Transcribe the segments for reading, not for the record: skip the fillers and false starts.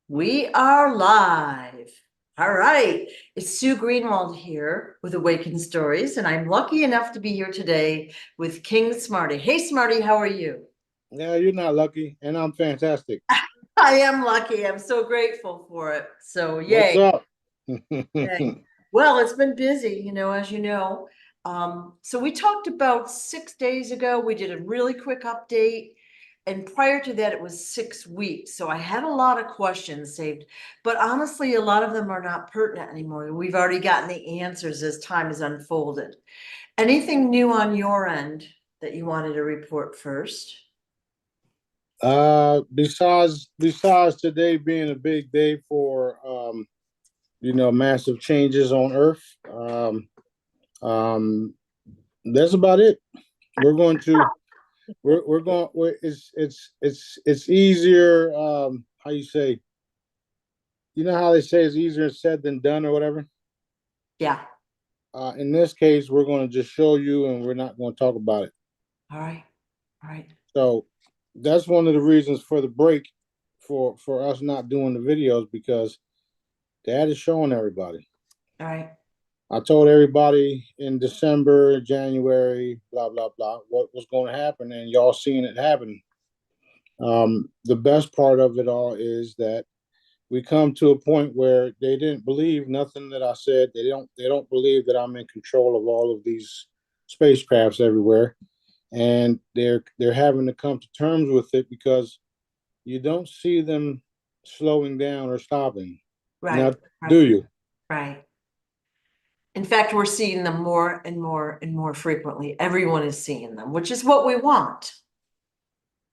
We are live. All right. It's Sue Greenwald here with Awakened Stories, and I'm lucky enough to be here today with King Smarty. Hey, Smarty, how are you? Yeah, you're not lucky, and I'm fantastic. I am lucky. I'm so grateful for it. So, What's yay. up? Yay. Well, it's been busy, as you know. So we talked about 6 days ago. We did a really quick update. And prior to that, it was 6 weeks. So I had a lot of questions saved, but honestly, a lot of them are not pertinent anymore. We've already gotten the answers as time has unfolded. Anything new on your end that you wanted to report first? Besides today being a big day for massive changes on Earth, um, that's about it. We're going to we're going. It's easier. How you say? You know how they say it's easier said than done or whatever. Yeah. In this case, we're going to just show you, and we're not going to talk about it. All right. All right. So that's one of the reasons for the break for us not doing the videos because Dad is showing everybody. All right. I told everybody in December, January, blah blah blah, what was going to happen, and y'all seeing it happen. The best part of it all is that we come to a point where they didn't believe nothing that I said. They don't believe that I'm in control of all of these spacecrafts everywhere, and they're having to come to terms with it because you don't see them slowing down or stopping. Right. Now, Right. do you? Right. In fact, we're seeing them more and more and more frequently. Everyone is seeing them, which is what we want.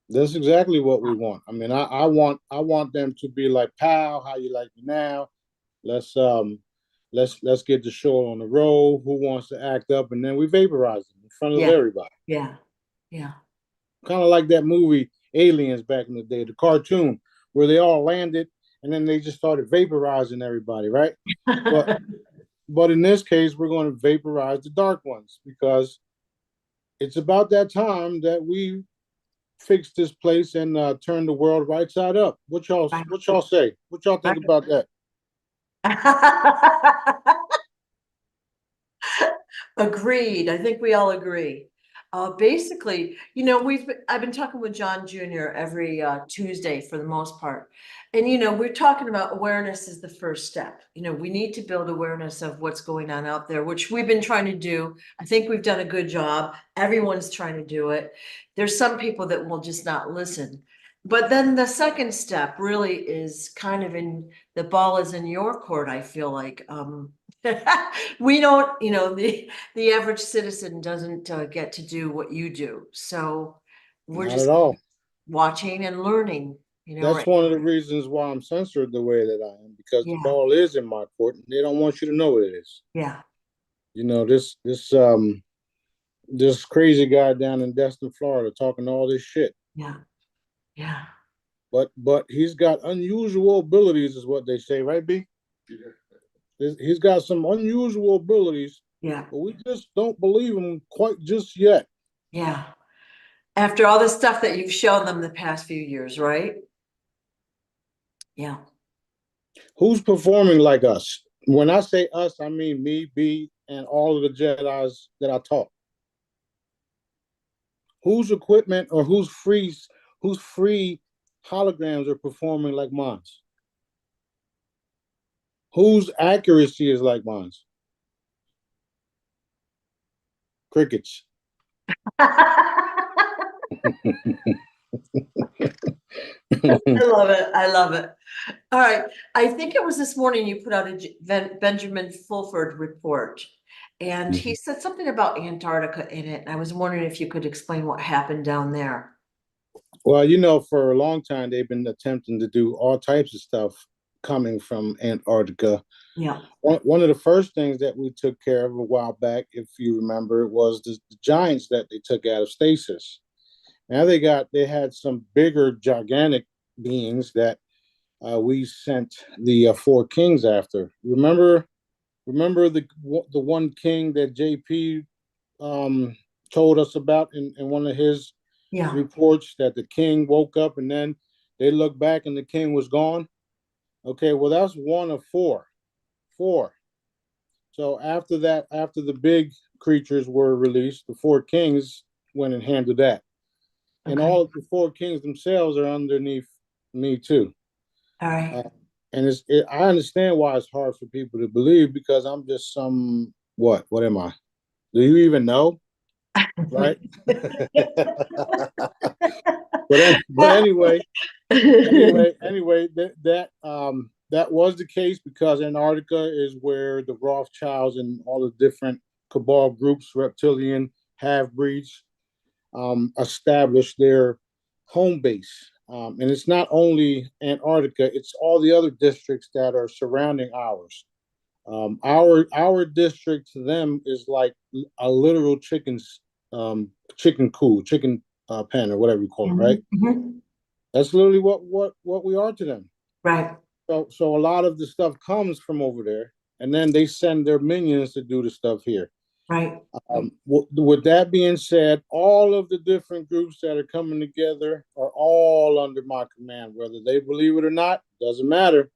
That's exactly what we want. I mean, I want them to be like, "Pal, how you like me now? Let's let's get the show on the road. Who wants to act up?" And then we vaporize them in front of Yeah. everybody. Yeah. Yeah. Kind of like that movie Aliens back in the day, the cartoon where they all landed and then they just started vaporizing everybody, right? But but in this case, we're going to vaporize the dark ones because it's about that time that we fix this place and turn the world right side up. What y'all say? What y'all think about that? Agreed. I think we all agree. Basically, I've been talking with John Jr. every Tuesday for the most part. And we're talking about awareness is the first step. We need to build awareness of what's going on out there, which we've been trying to do. I think we've done a good job. Everyone's trying to do it. There's some people that will just not listen. But then the second step really is kind of in the ball is in your court, I feel like. We don't, the average citizen doesn't get to do what you do. So we're Not at just all. watching and learning, That's right? one of the reasons why I'm censored the way that I am because the Yeah, ball is in my court and they don't want you to know what it is. yeah, This crazy guy down in Destin, Florida, talking all this shit. yeah, yeah. But he's got unusual abilities, is what they say, right, B? He's got some unusual abilities, Yeah, but we just don't believe him quite just yet. yeah. After all the stuff that you've shown them the past few years, right? Yeah. Who's performing like us? When I say us, I mean me, B, and all of the Jedi's that I taught. Whose equipment or whose free holograms are performing like mine? Whose accuracy is like mine? Crickets. I love it. I love it. All right. I think it was this morning you put out a Benjamin Fulford report, and he said something about Antarctica in it. And I was wondering if you could explain what happened down there. Well, for a long time they've been attempting to do all types of stuff coming from Antarctica. Yeah. One of the first things that we took care of a while back, if you remember, was the giants that they took out of stasis. Now they had some bigger, gigantic beings that we sent the four kings after. Remember the one king that JP told us about in one of his Yeah. reports that the king woke up and then they looked back and the king was gone. Okay, well, that's one of four. Four. So after that, after the big creatures were released, the four kings went and handled that. And Okay. all of the four kings themselves are underneath me too. All right. Uh, and I understand why it's hard for people to believe because I'm just some what? What am I? Do you even know? Right? But anyway, that was the case because Antarctica is where the Rothschilds and all the different cabal groups, reptilian half breeds, established their home base. And it's not only Antarctica; it's all the other districts that are surrounding ours. Our district to them is like a literal chicken coop, chicken pen, or whatever you call it, right? Mhm, mhm. That's literally what we are to them. Right. So a lot of the stuff comes from over there, and then they send their minions to do the stuff here. Right. With that being said, all of the different groups that are coming together are all under my command, whether they believe it or not, doesn't matter,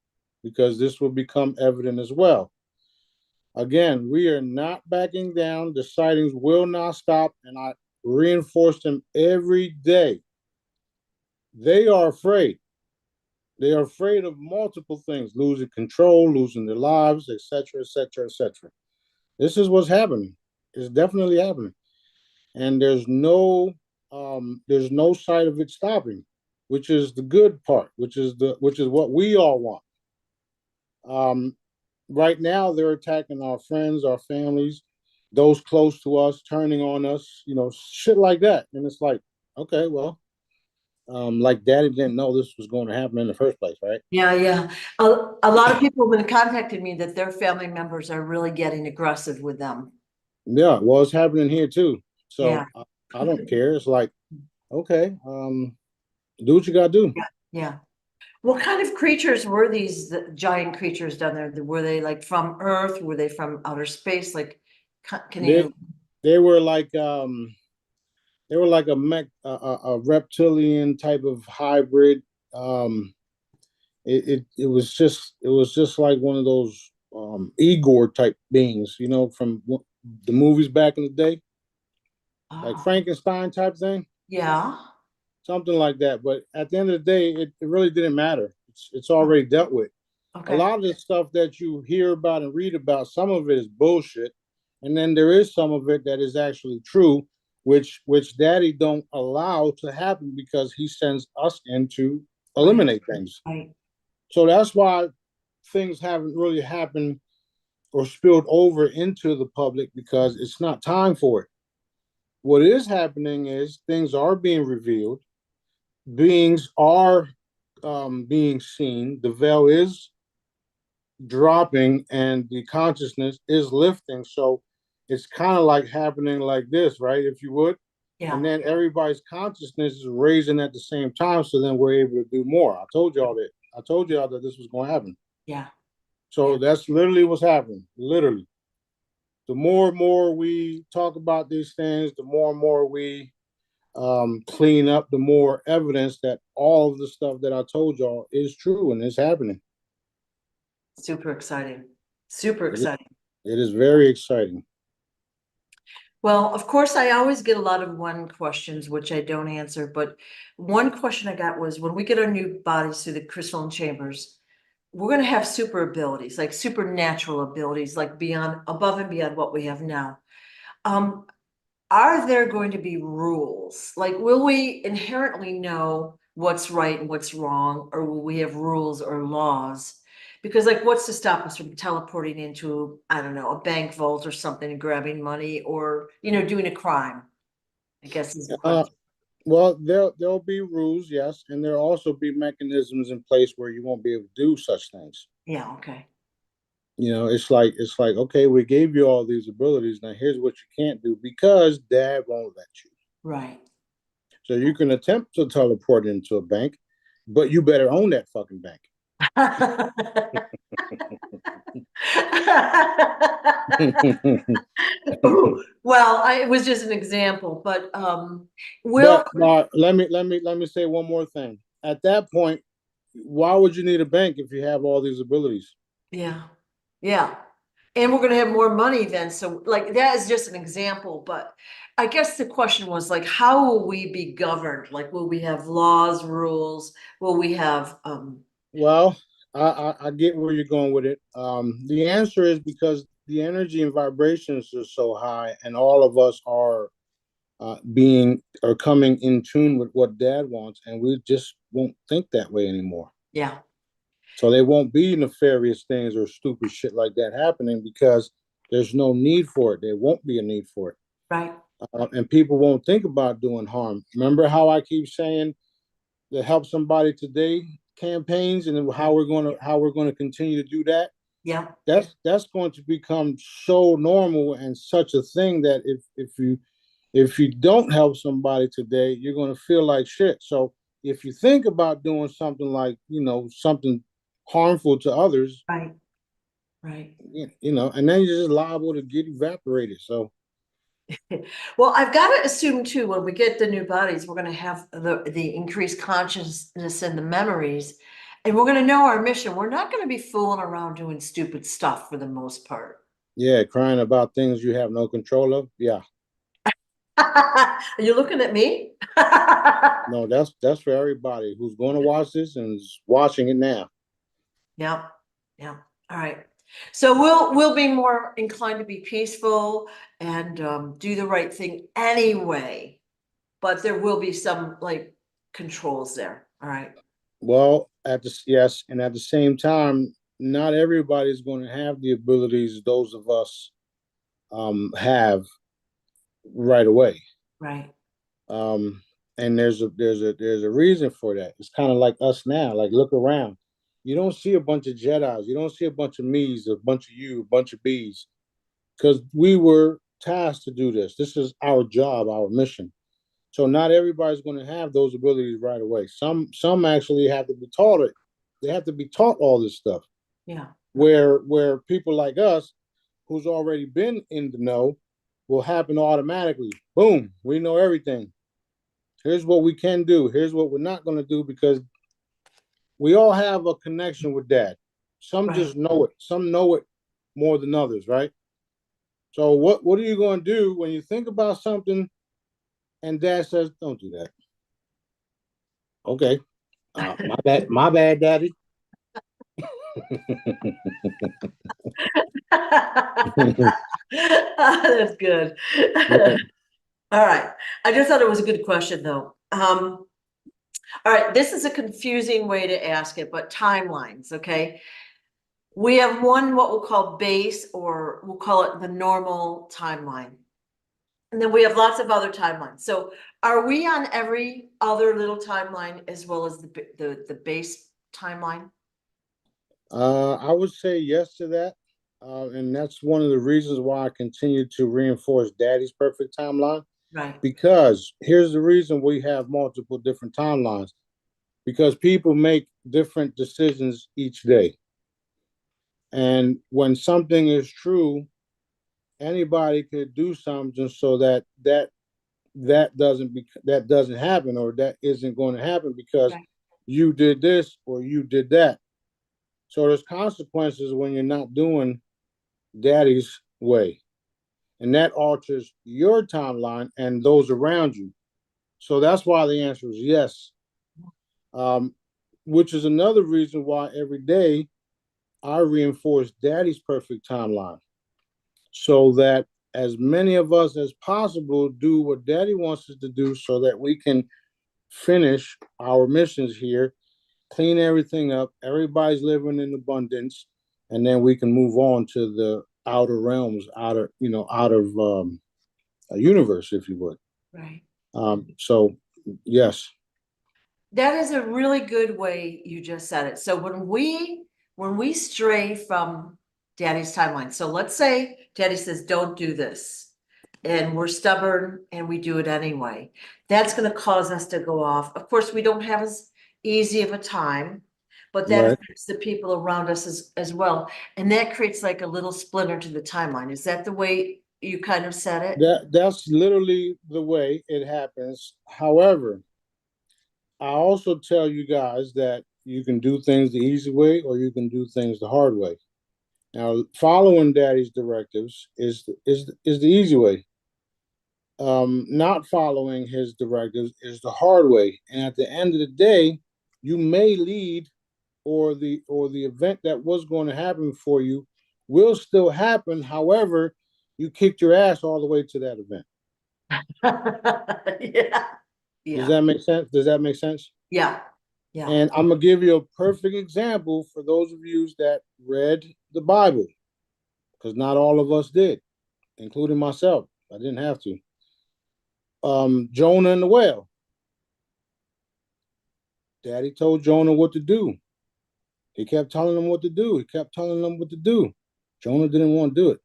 because this will become evident as well. Again, we are not backing down. The sightings will not stop, and I reinforce them every day. They are afraid. They are afraid of multiple things, losing control, losing their lives, etc., etc., etc. This is what's happening. It's definitely happening. And there's no sight of it stopping, which is the good part, which is what we all want. Um, right now they're attacking our friends, our families, those close to us, turning on us, shit like that. And it's like, okay, well, like daddy didn't know this was going to happen in the first place, right? Yeah, yeah. A lot of people have been contacting me that their family members are really getting aggressive with them. Yeah, well, it's happening here too. Yeah. So I don't care. It's like, okay, do what you gotta do. Yeah. Yeah. What kind of creatures were these giant creatures down there? Were they like from Earth? Were they from outer space? Like, can They you? they were like a reptilian type of hybrid. Um, it was just like one of those Igor type beings, from the movies back in the day, like Oh, Frankenstein type thing, yeah. something like that. But at the end of the day, it really didn't matter. It's already dealt with. A Okay. lot of the stuff that you hear about and read about, some of it is bullshit, and then there is some of it that is actually true, which Daddy don't allow to happen because he sends us in to Right. eliminate things. Right. So that's why things haven't really happened or spilled over into the public because it's not time for it. What is happening is things are being revealed, beings are being seen, the veil is dropping, and the consciousness is lifting. So it's kind of like happening like this, right? If you would. And Yeah. then everybody's consciousness is raising at the same time. So then we're able to do more. I told y'all that. I told y'all that this was going to happen. Yeah. Yeah. So that's literally what's happening. Literally. The more and more we talk about these things, the more and more we clean up, the more evidence that all of the stuff that I told y'all is true and is happening. Super exciting. Super It, exciting. it is very exciting. Well, of course, I always get a lot of one questions, which I don't answer. But one question I got was when we get our new bodies through the crystalline chambers, we're going to have super abilities, like supernatural abilities, like beyond, above and beyond what we have now. Um, are there going to be rules? Like, will we inherently know what's right and what's wrong, or will we have rules or laws? Because, like, what's to stop us from teleporting into, I don't know, a bank vault or something and grabbing money or, doing a crime? I guess is the Uh, question. well, there'll be rules, yes, and there'll also be mechanisms in place where you won't be able to do such things. Yeah, okay. It's like okay, we gave you all these abilities. Now here's what you can't do because Dad won't let you. Right. So you can attempt to teleport into a bank, but you better own that fucking bank. Well, it was just an example, but will But let me say one more thing. At that point, why would you need a bank if you have all these abilities? Yeah. Yeah. And we're gonna have more money then, so like, that is just an example, but I guess the question was like, how will we be governed? Like, will we have laws, rules? Will we have, Well, I get where you're going with it. The answer is because the energy and vibrations are so high, and all of us are coming in tune with what Dad wants, and we just won't think that way anymore. yeah, So there won't be nefarious things or stupid shit like that happening because there's no need for it. There won't be a need for it, right, and people won't think about doing harm. Remember how I keep saying the Help Somebody Today campaigns, and how we're going to continue to do that. yeah, That's going to become so normal and such a thing that if you don't help somebody today, you're going to feel like shit. So if you think about doing something like, something harmful to others, right, right. and then you're just liable to get evaporated. So Well, I've got to assume too, when we get the new bodies, we're gonna have the increased consciousness and the memories, and we're gonna know our mission. We're not gonna be fooling around doing stupid stuff for the most part. yeah, crying about things you have no control of. Yeah, Are you looking at me? no, that's for everybody who's going to watch this and is watching it now. Yeah, yeah. All right. So we'll be more inclined to be peaceful and do the right thing anyway, but there will be some like controls there. All right. Well, yes, and at the same time, not everybody's going to have the abilities those of us have right away. Right. Um, and there's a reason for that. It's kind of like us now. Like look around, you don't see a bunch of Jedi's, you don't see a bunch of me's, a bunch of you, a bunch of be's, because we were tasked to do this. This is our job, our mission. So not everybody's going to have those abilities right away. Some actually have to be taught it. They have to be taught all this stuff. Yeah. Where people like us, who's already been in the know, will happen automatically. Boom, we know everything. Here's what we can do. Here's what we're not going to do because we all have a connection with Dad. Some Right. just know it. Some know it more than others, right? So what are you going to do when you think about something and Dad says, "Don't do that"? Okay, my bad, Daddy. That's good. Yeah. All right. I just thought it was a good question though. All right, this is a confusing way to ask it, but timelines, okay? We have one, what we'll call base, or we'll call it the normal timeline. And then we have lots of other timelines. So are we on every other little timeline as well as the base timeline? I would say yes to that. And that's one of the reasons why I continue to reinforce Daddy's perfect timeline. Right, Because here's the reason we have multiple different timelines. Because people make different decisions each day. And when something is true, anybody could do something so that doesn't happen or that isn't going to happen because right, you did this or you did that. So there's consequences when you're not doing Daddy's way, and that alters your timeline and those around you. So that's why the answer is yes. Um, which is another reason why every day I reinforce Daddy's perfect timeline, so that as many of us as possible do what Daddy wants us to do, so that we can finish our missions here, clean everything up, everybody's living in abundance, and then we can move on to the outer realms, out of a universe, if you would. right. So yes, That is a really good way you just said it. So when we stray from Daddy's timeline, so let's say Daddy says, don't do this, and we're stubborn and we do it anyway, that's going to cause us to go off. Of course, we don't have as easy of a time, but that right. affects the people around us as well. And that creates like a little splinter to the timeline. Is that the way you kind of said it? That's literally the way it happens. However, I also tell you guys that You can do things the easy way, or you can do things the hard way. Now, following Daddy's directives is the easy way. Not following his directives is the hard way. And at the end of the day, you may lead, or the event that was going to happen for you will still happen. However, you kicked your ass all the way to that event. Yeah. Does Yeah. that make sense? Does that make sense? Yeah. Yeah. And I'm gonna give you a perfect example for those of you that read the Bible, because not all of us did, including myself. I didn't have to. Jonah and the whale. Daddy told Jonah what to do. He kept telling him what to do. He kept telling them what to do. Jonah didn't want to do it.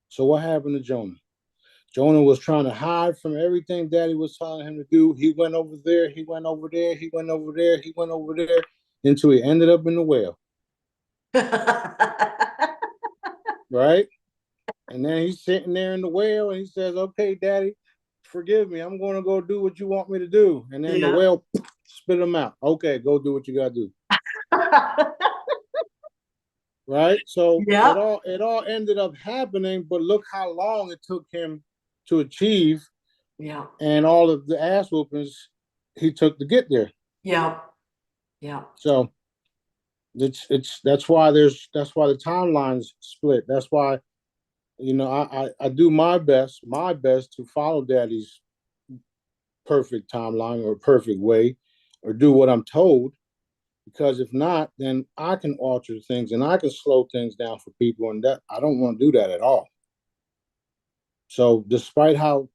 So what happened to Jonah? Jonah was trying to hide from everything Daddy was telling him to do. He went over there, he went over there, he went over there, he went over there, until he ended up in the whale, right? And then he's sitting there in the whale and he says, "Okay, Daddy, forgive me. I'm going to go do what you want me to do." And then the Yeah. whale spit him out. "Okay, go do what you got to do." Right? So Yep. it all ended up happening, but look how long it took him to achieve, Yeah. and all of the ass whoopings he took to get there. Yeah. Yeah. So it's that's why the timelines split. That's why, I do my best to follow Daddy's perfect timeline or perfect way, or do what I'm told, because if not, then I can alter things and I can slow things down for people, and that I don't want to do that at all. So despite how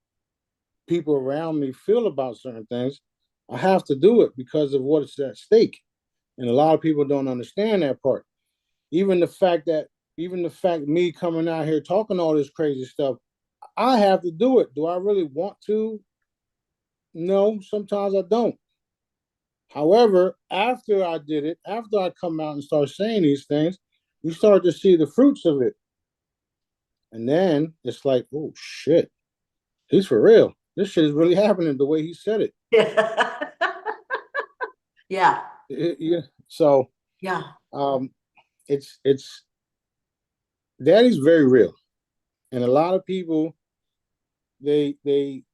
people around me feel about certain things, I have to do it because of what is at stake. And a lot of people don't understand that part. Even the fact that even the fact me coming out here talking all this crazy stuff, I have to do it. Do I really want to? No, sometimes I don't. However, after I did it, after I come out and start saying these things, you start to see the fruits of it. And then it's like, oh shit, he's for real. This shit is really happening the way he said it. Yeah. Yeah. Yeah. So Yeah. um, it's Daddy's very real, and a lot of people they they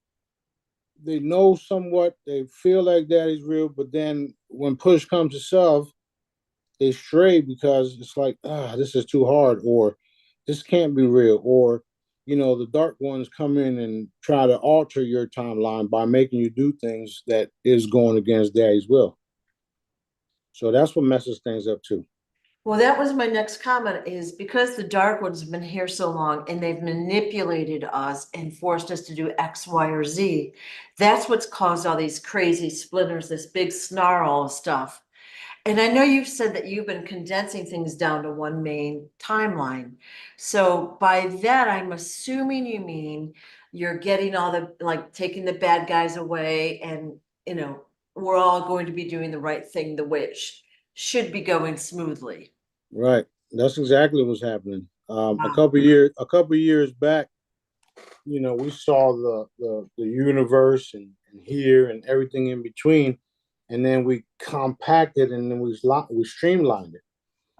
they know somewhat, they feel like Daddy's real, but then when push comes to shove, they stray because it's like, this is too hard, or this can't be real, or the dark ones come in and try to alter your timeline by making you do things that is going against Daddy's will. So that's what messes things up too. Well, that was my next comment, is because the dark ones have been here so long and they've manipulated us and forced us to do X, Y, or Z. That's what's caused all these crazy splinters, this big snarl of stuff. And I know you've said that you've been condensing things down to one main timeline. So by that, I'm assuming you mean you're getting all the, like, taking the bad guys away, and, we're all going to be doing the right thing the way it should be going smoothly. Right. That's exactly what's happening. Wow. A couple years back, we saw the universe, and here and everything in between, and then we compacted, and then we streamlined it.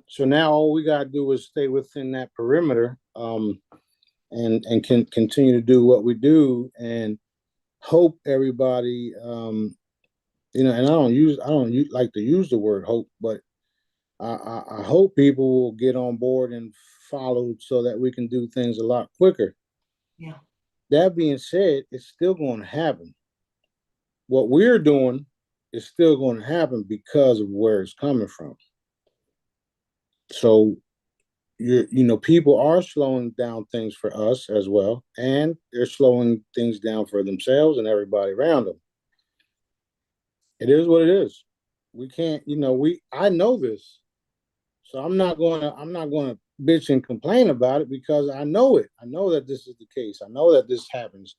So now all we gotta do is stay within that perimeter, and can continue to do what we do, and hope everybody, and I don't like to use the word hope, but I hope people will get on board and follow so that we can do things a lot quicker. Yeah. That being said, it's still going to happen. What we're doing is still going to happen because of where it's coming from. So people are slowing down things for us as well, and they're slowing things down for themselves and everybody around them. It is what it is. We can't, I know this. So I'm not gonna bitch and complain about it, because I know it. I know that this is the case. I know that this happens.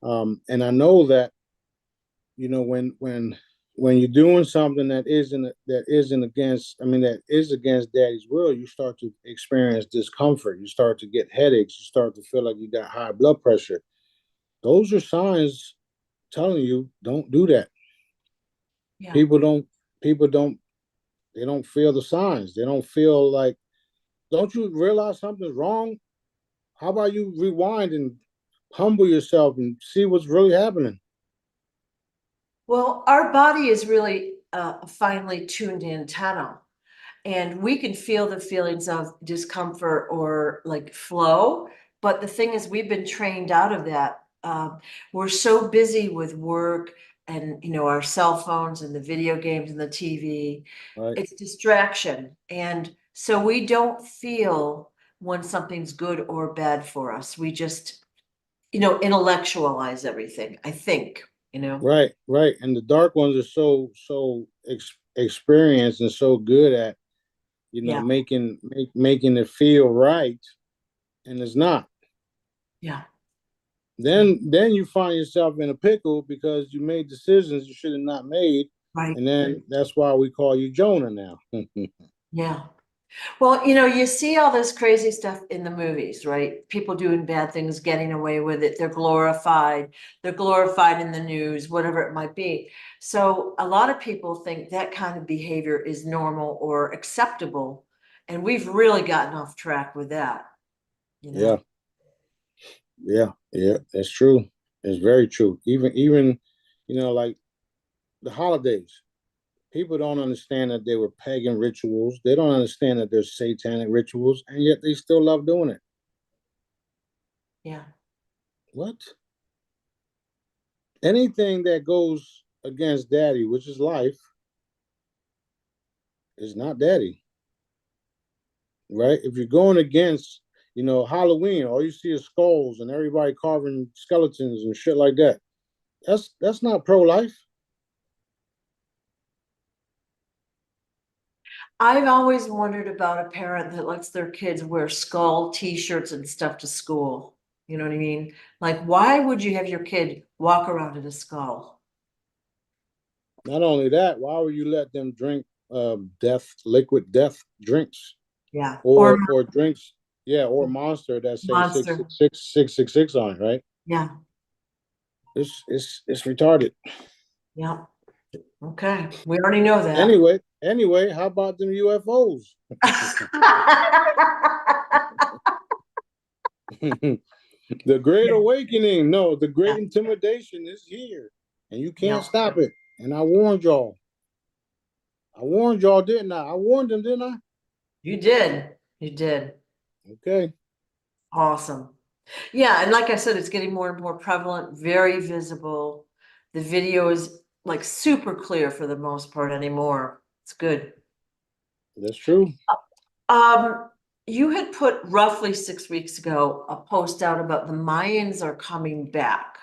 And I know that, when you're doing something that is against Daddy's will, you start to experience discomfort. You start to get headaches. You start to feel like you got high blood pressure. Those are signs telling you don't do that. Yeah. People don't. people don't feel the signs. They don't feel like, don't you realize something's wrong? How about you rewind and humble yourself and see what's really happening? Well, our body is really a finely tuned antenna, and we can feel the feelings of discomfort or like flow. But the thing is, we've been trained out of that. We're so busy with work and, our cell phones and the video games and the TV. Right, It's distraction. And so we don't feel when something's good or bad for us. We just, intellectualize everything, I think. right. And the dark ones are so experienced and so good at Yeah, making it feel right, and it's not. yeah, yeah, Then you find yourself in a pickle because you made decisions you should have not made, right. and then that's why we call you Jonah now. Yeah. Well, you see all this crazy stuff in the movies, right? People doing bad things, getting away with it. They're glorified. They're glorified in the news, whatever it might be. So a lot of people think that kind of behavior is normal or acceptable. And we've really gotten off track with that, you Yeah, know? yeah, that's true. It's very true. Even like the holidays. People don't understand that they were pagan rituals. They don't understand that they're satanic rituals, and yet they still love doing it. Yeah. What? Anything that goes against daddy, which is life, is not daddy, right? If you're going against, Halloween, all you see is skulls and everybody carving skeletons and shit like that. That's not pro-life. I've always wondered about a parent that lets their kids wear skull t-shirts and stuff to school. You know what I mean? Like, why would you have your kid walk around in a skull? Not only that, why would you let them drink liquid death drinks Yeah. Or or drinks, yeah, or Monster that say monster. 666 on it, right? Yeah. It's retarded. Yeah. Okay. We already know that. Anyway, how about them UFOs? The Great Yeah. Awakening, no, the Yeah. Great Intimidation is here, and you can't Yeah. stop it. And I warned y'all. I warned y'all, didn't I? I warned them, didn't I? You did. You did. Okay, Awesome. Yeah. And like I said, it's getting more and more prevalent, very visible. The video is like super clear for the most part anymore. It's good. that's true. Um, you had put roughly 6 weeks ago a post out about the Mayans are coming back.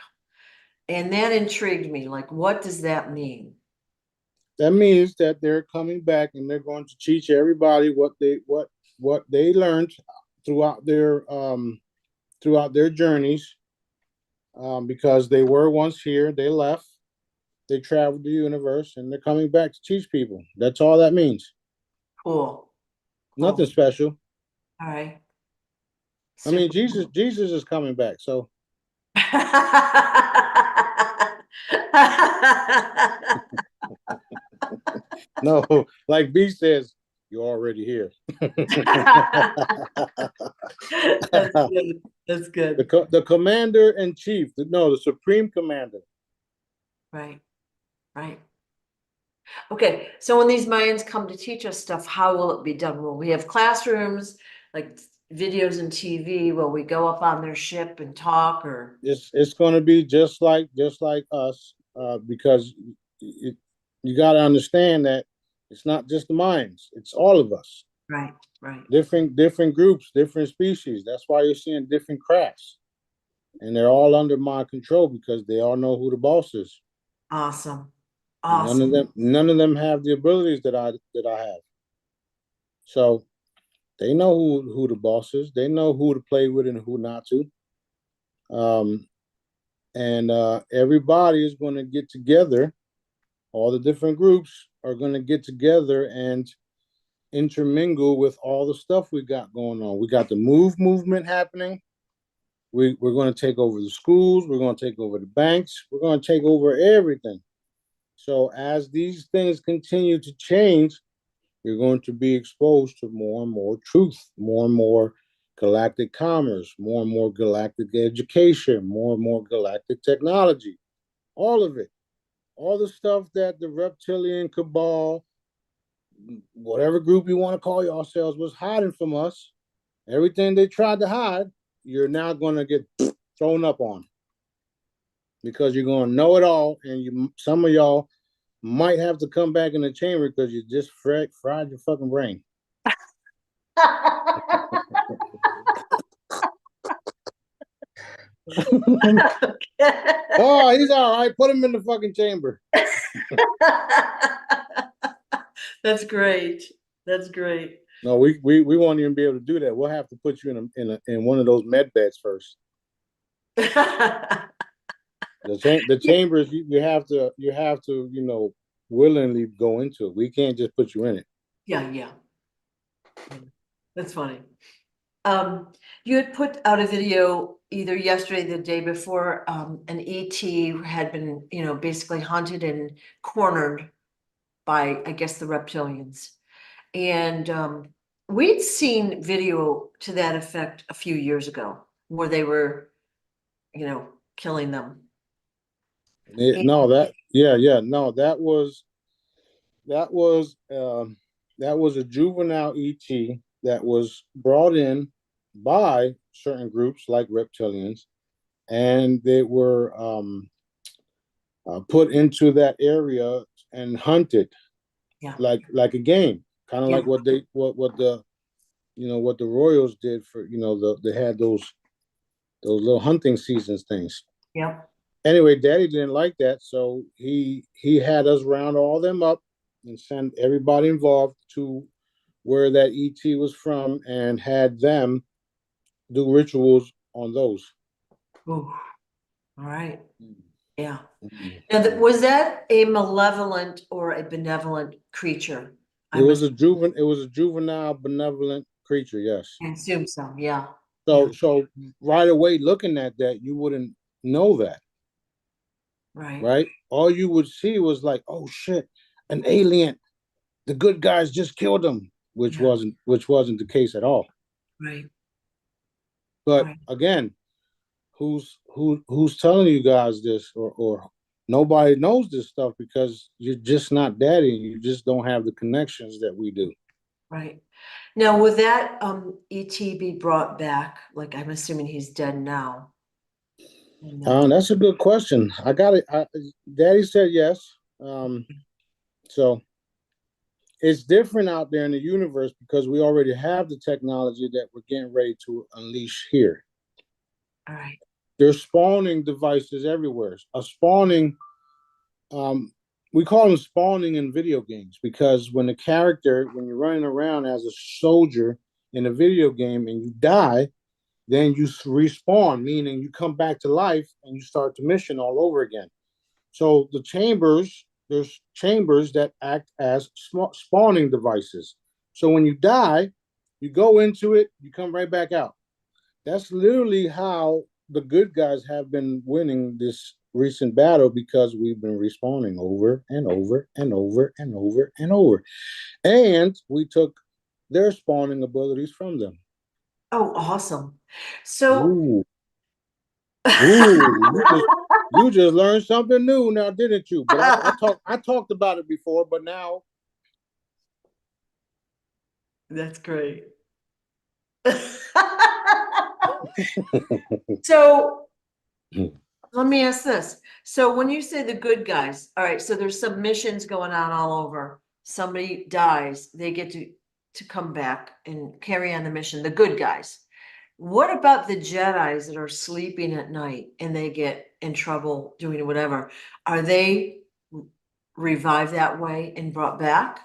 And that intrigued me. Like, what does that mean? That means that they're coming back and they're going to teach everybody what they learned throughout their journeys, because they were once here, they left, they traveled the universe, and they're coming back to teach people. That's all that means. Cool. Nothing Cool. special. All right. I mean, Super Jesus cool. Jesus is coming back. So no, like B says, you're already here. That's good. That's good. The commander in chief, no, the supreme commander. Right. Right. Okay. So when these Mayans come to teach us stuff, how will it be done? Will we have classrooms, like videos and TV? Will we go up on their ship and talk or? It's going to be just like us, because you got to understand that it's not just the Mayans; it's all of us. Right. Right. Different groups, different species. That's why you're seeing different crafts, and they're all under my control because they all know who the boss is. Awesome. None of Awesome. them have the abilities that I have. So they know who the boss is. They know who to play with and who not to. Um, and everybody is going to get together. All the different groups are going to get together and intermingle with all the stuff we got going on. We got the movement happening. We're going to take over the schools. We're going to take over the banks. We're going to take over everything. So as these things continue to change, you're going to be exposed to more and more truth, more and more galactic commerce, more and more galactic education, more and more galactic technology, all of it. All the stuff that the reptilian cabal, whatever group you want to call yourselves, was hiding from us, everything they tried to hide, you're now going to get thrown up on because you're going to know it all. And some of y'all might have to come back in the chamber because you just fried your fucking brain. Oh, he's all right. Put him in the fucking chamber. That's great. That's great. No, we won't even be able to do that. We'll have to put you in one of those med beds first. The chambers you have to willingly go into it. We can't just put you in it. Yeah. That's funny. You had put out a video either yesterday or the day before, an ET had been, basically hunted and cornered by, I guess, the reptilians. And we'd seen video to that effect a few years ago where they were, killing them. No, that was a juvenile ET that was brought in by certain groups like reptilians, and they were put into that area and hunted, like a game, kind of like what the Royals did for they had those little hunting seasons things. Yeah. Anyway, Daddy didn't like that, so he had us round all them up and send everybody involved to where that ET was from and had them do rituals on those. Ooh. All right. Yeah. Now, was that a malevolent or a benevolent creature? It was a juvenile benevolent creature, yes. I assume so, yeah. So right away looking at that, you wouldn't know that. Right? All you would see was like, oh shit, an alien. The good guys just killed him, which wasn't the case at all. Right. But again, who's telling you guys this, or nobody knows this stuff because you're just not daddy and you just don't have the connections that we do. Right. Now, would that ET be brought back? Like, I'm assuming he's dead now. That's a good question. I got it. Daddy said yes. So it's different out there in the universe because we already have the technology that we're getting ready to unleash here. All right. There's spawning devices everywhere. We call them spawning in video games because when you're running around as a soldier in a video game and you die, then you respawn, meaning you come back to life and you start the mission all over again. So there's chambers that act as spawning devices. So when you die, you go into it, you come right back out. That's literally how the good guys have been winning this recent battle because we've been respawning over and over and over and over and over. And we took their spawning abilities from them. Oh, awesome. So Ooh, you just learned something new now, didn't you? But I talked about it before, but now that's great. So let me ask this. So when you say the good guys, all right, so there's some missions going on all over. Somebody dies, they get to come back and carry on the mission, the good guys. What about the Jedis that are sleeping at night and they get in trouble doing whatever? Are they revived that way and brought back?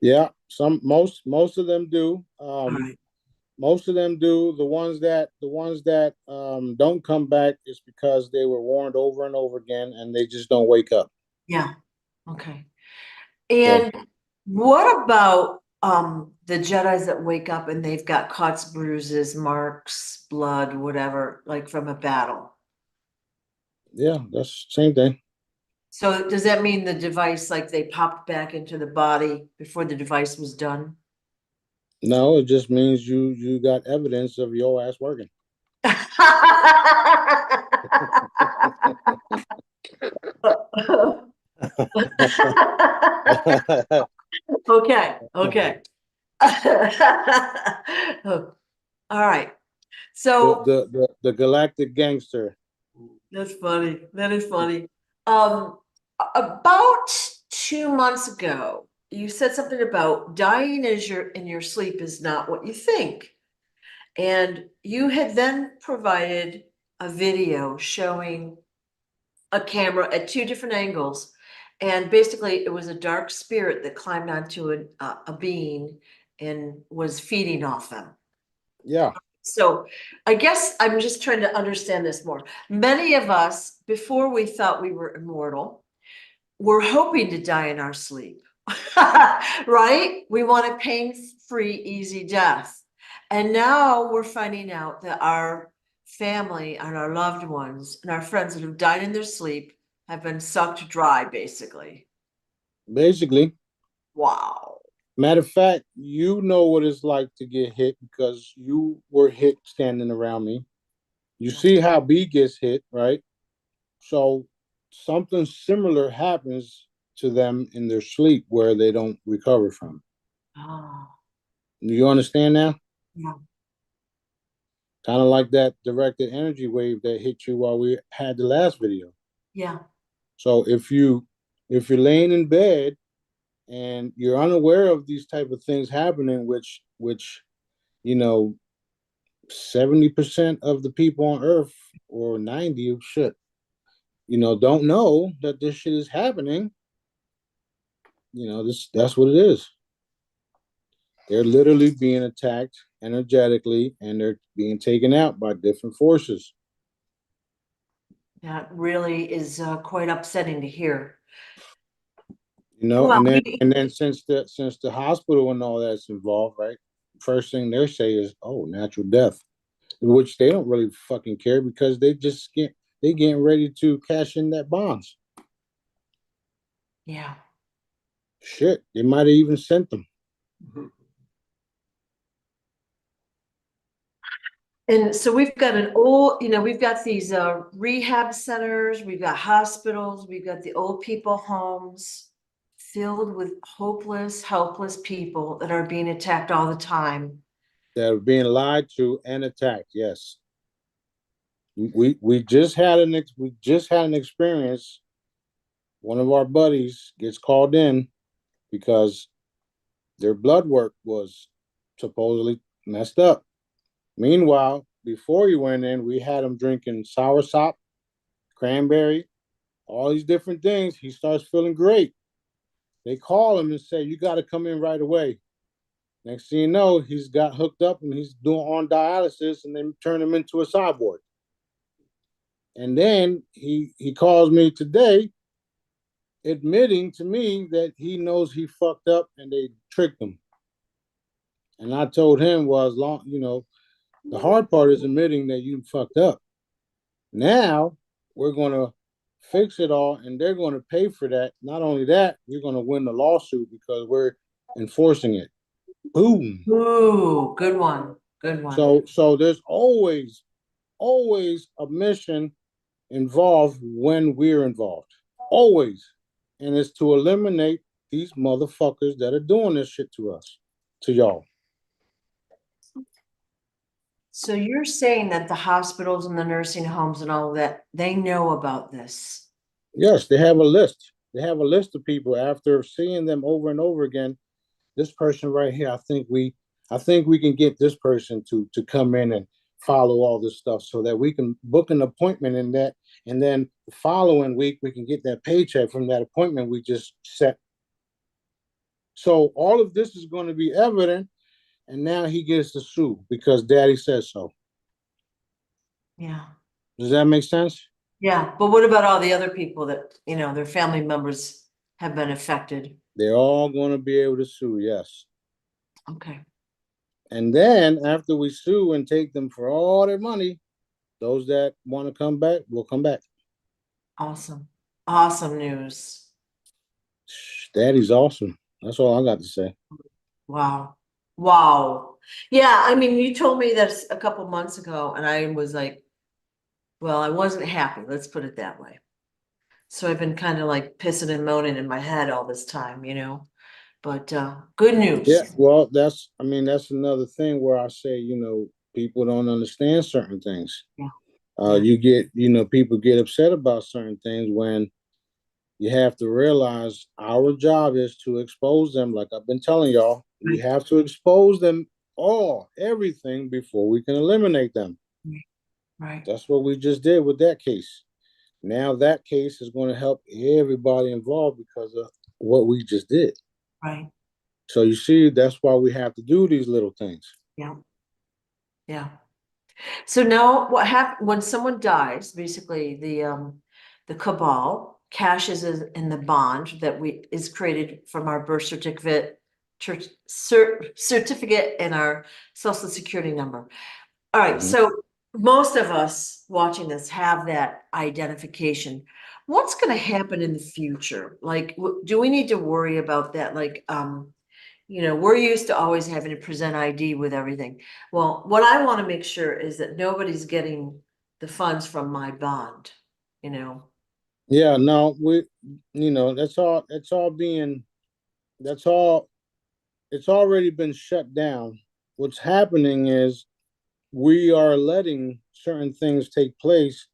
Yeah, most of them do. Right. Most of them do. The ones that don't come back is because they were warned over and over again and they just don't wake up. Yeah. Okay. And what about the Jedis that wake up and they've got cuts, bruises, marks, blood, whatever, like from a battle? Yeah, that's the same thing. So does that mean the device, like they popped back into the body before the device was done? No, it just means you got evidence of your ass working. Okay, okay. All right. So The Galactic gangster. that's funny. That is funny. Um, about 2 months ago, you said something about dying as you're in your sleep is not what you think. And you had then provided a video showing a camera at two different angles. And basically, it was a dark spirit that climbed onto a being and was feeding off them. Yeah. So I guess I'm just trying to understand this more. Many of us, before we thought we were immortal, were hoping to die in our sleep, right? We want a pain-free, easy death. And now we're finding out that our family and our loved ones and our friends that have died in their sleep have been sucked dry, basically. Basically. Wow. Matter of fact, you know what it's like to get hit because you were hit standing around me. You see how B gets hit, right? So something similar happens to them in their sleep where they don't recover from. Oh, Do you understand now? yeah. Kind of like that directed energy wave that hit you while we had the last video. Yeah. So if you're laying in bed and you're unaware of these type of things happening, which you know 70% of the people on Earth or 90 shit, don't know that this shit is happening. That's what it is. They're literally being attacked energetically and they're being taken out by different forces. That really is quite upsetting to hear. You know, Well, and then since the hospital and all that's involved, right? First thing they say is, "Oh, natural death," which they don't really fucking care because they getting ready to cash in that bonds. yeah. Shit, they might have even sent them. And so we've got we've got these rehab centers, we've got hospitals, we've got the old people homes filled with hopeless, helpless people that are being attacked all the time. That are being lied to and attacked. Yes, we just had an experience. One of our buddies gets called in because their blood work was supposedly messed up. Meanwhile, before he went in, we had him drinking soursop, cranberry, all these different things. He starts feeling great. They call him and say, "You got to come in right away." Next thing you know, he's got hooked up and he's doing on dialysis, and they turn him into a cyborg. And then he calls me today, admitting to me that he knows he fucked up and they tricked him. And I told him, well, as long the hard part is admitting that you fucked up. Now we're gonna fix it all, and they're gonna pay for that. Not only that, we're gonna win the lawsuit because we're enforcing it. Boom. Ooh, good one. Good one. So there's always a mission involved when we're involved. Always. And it's to eliminate these motherfuckers that are doing this shit to us, to y'all. So you're saying that the hospitals and the nursing homes and all of that, they know about this. Yes, they have a list. They have a list of people after seeing them over and over again. This person right here, I think we can get this person to come in and follow all this stuff so that we can book an appointment in that, and then the following week we can get that paycheck from that appointment we just set. So all of this is going to be evident, and now he gets to sue because daddy says so. Yeah. Does that make sense? Yeah. But what about all the other people that, their family members have been affected? They're all going to be able to sue, yes. Okay. And then after we sue and take them for all their money, those that want to come back will come back. Awesome. Awesome news. Daddy's awesome. That's all I got to say. Wow. Wow. Yeah, I mean, you told me this a couple months ago, and I was like, well, I wasn't happy. Let's put it that way. So I've been kind of like pissing and moaning in my head all this time, but good Yeah, news. well, that's another thing where I say, people don't understand certain things. Yeah. Yeah. You get, people get upset about certain things when you have to realize our job is to expose them. Like I've been telling y'all, we Right. have to expose them everything before we can eliminate them. Right. That's what we just did with that case. Now that case is going to help everybody involved because of what we just did. Right. So you see, that's why we have to do these little things. Yeah. Yeah. So now what happens when someone dies, basically the cabal cashes in the bond that is created from our birth certificate, certificate and our social security number. All right, Mm-hmm. so most of us watching this have that identification. What's going to happen in the future? Like, do we need to worry about that? Like, we're used to always having to present ID with everything. Well, what I want to make sure is that nobody's getting the funds from my bond, you know? Yeah, no, that's all. That's all. It's already been shut down. What's happening is we are letting certain things take place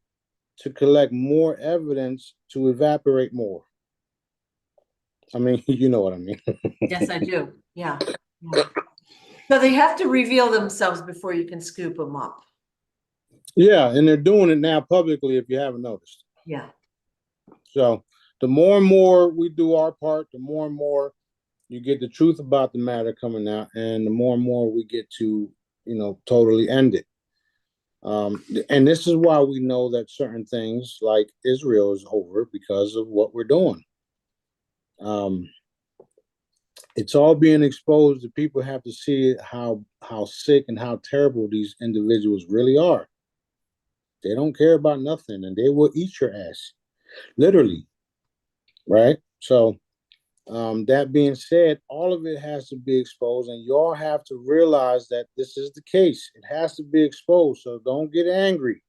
to collect more evidence to evaporate more. I mean, you know what I mean. Yes, I do. Yeah. Yeah. So they have to reveal themselves before you can scoop them up. Yeah, and they're doing it now publicly if you haven't noticed. Yeah. So the more and more we do our part, the more and more you get the truth about the matter coming out, and the more and more we get to, totally end it. And this is why we know that certain things like Israel is over because of what we're doing. Um, it's all being exposed. The people have to see how sick and how terrible these individuals really are. They don't care about nothing, and they will eat your ass, literally. Right? So, that being said, all of it has to be exposed, and y'all have to realize that this is the case. It has to be exposed. So don't get angry.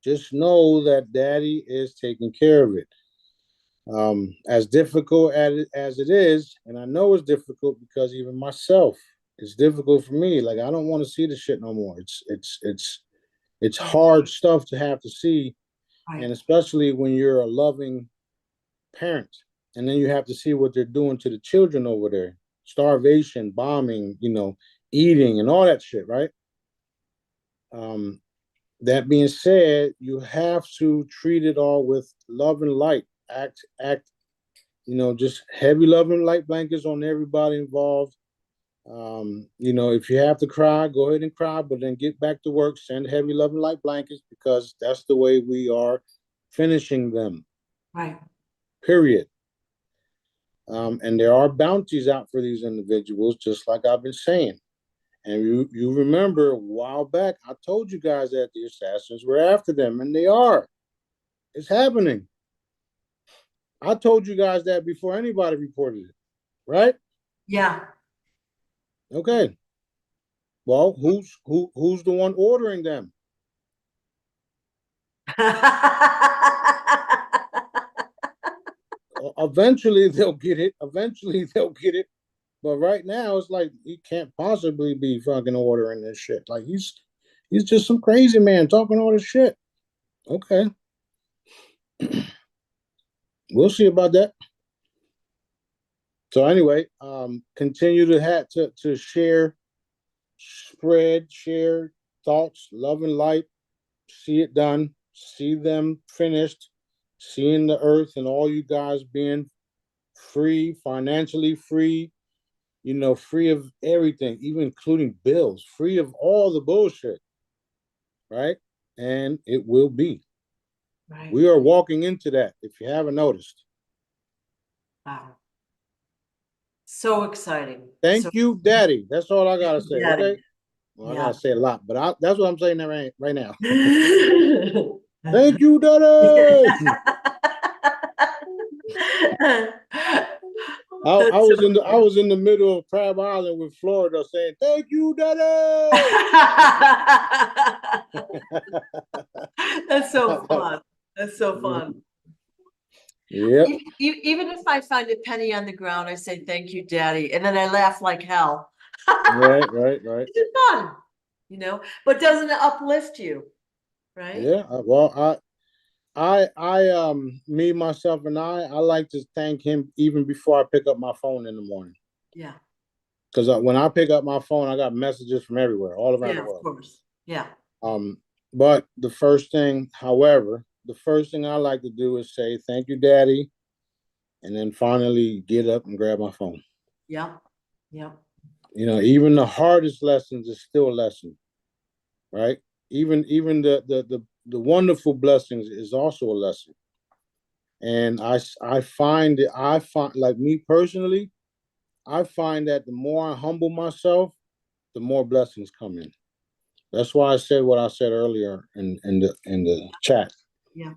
Just know that Daddy is taking care of it. As difficult as it is, and I know it's difficult because even myself, it's difficult for me. Like I don't want to see the shit no more. It's hard stuff to have to see, Right. and especially when you're a loving parent, and then you have to see what they're doing to the children over there, starvation, bombing, eating, and all that shit, right? Um, that being said, you have to treat it all with love and light. Act just heavy love and light blankets on everybody involved. If you have to cry, go ahead and cry, but then get back to work, send heavy love and light blankets because that's the way we are finishing them. Right. Period. And there are bounties out for these individuals, just like I've been saying. And you remember a while back, I told you guys that the assassins were after them, and they are. It's happening. I told you guys that before anybody reported it, right? Yeah. Okay. Well, who's the one ordering them? Eventually they'll get it. Eventually they'll get it. But right now it's like he can't possibly be fucking ordering this shit. Like he's just some crazy man talking all this shit. Okay. We'll see about that. So anyway, continue to share, share thoughts, love and light, see it done, see them finished, seeing the earth and all you guys being free, financially free, free of everything, even including bills, free of all the bullshit, right? And it will be. Right. We are walking into that, if you haven't noticed. Wow. So exciting. Thank So you, Daddy. That's all I gotta say. Daddy. Okay. Well, I Yeah. gotta say a lot, but that's what I'm saying right now. Thank you, Daddy. I That's so was in the middle of Crab Island with Florida saying, "Thank you, Daddy." That's so fun. That's so fun. Yep. Even if I find a penny on the ground, I say, thank you, Daddy. And then I laugh like hell. Right, right, right. It's fun, but doesn't it uplift you? Right? Yeah. Well, me, myself, and I like to thank him even before I pick up my phone in the morning. Yeah. Because when I pick up my phone, I got messages from everywhere, all around Yeah, the of world. course. Yeah. But the first thing I like to do is say, "Thank you, Daddy," and then finally get up and grab my phone. Yeah. Yeah. Even the hardest lessons is still a lesson, right? Even the wonderful blessings is also a lesson. And I find like me personally, I find that the more I humble myself, the more blessings come in. That's why I said what I said earlier in the chat. Yeah.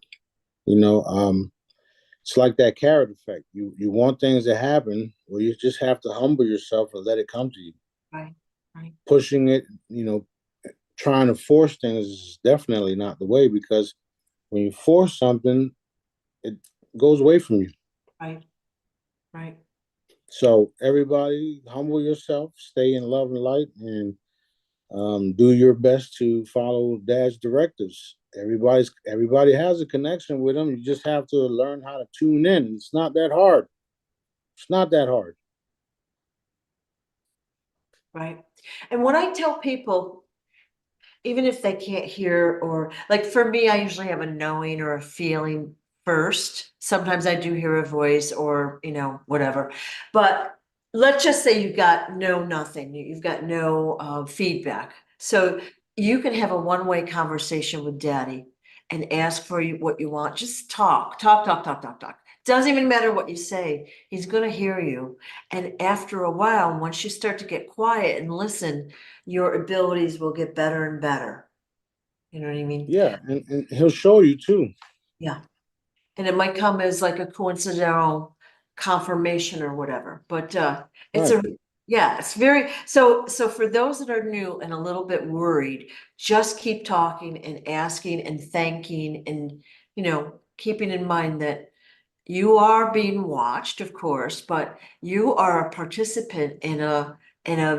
You know, it's like that carrot effect. You want things to happen, well, you just have to humble yourself and let it come to you. Right. Right. Pushing it, trying to force things is definitely not the way, because when you force something, it goes away from you. Right. Right. So everybody, humble yourself, stay in love and light, and do your best to follow Dad's directives. Everybody has a connection with him. You just have to learn how to tune in. It's not that hard. It's not that hard. Right. And when I tell people, even if they can't hear, or like for me, I usually have a knowing or a feeling first. Sometimes I do hear a voice or, whatever. But let's just say you've got nothing, you've got no feedback. So you can have a one-way conversation with Daddy and ask for what you want. Just talk, talk, talk, talk, talk, talk. Doesn't even matter what you say. He's going to hear you. And after a while, once you start to get quiet and listen, your abilities will get better and better. You know what I mean? Yeah, and he'll show you too. Yeah. And it might come as like a coincidental confirmation or whatever, but it's Right. it's very, so for those that are new and a little bit worried, just keep talking and asking and thanking and, keeping in mind that you are being watched, of course, but you are a participant in a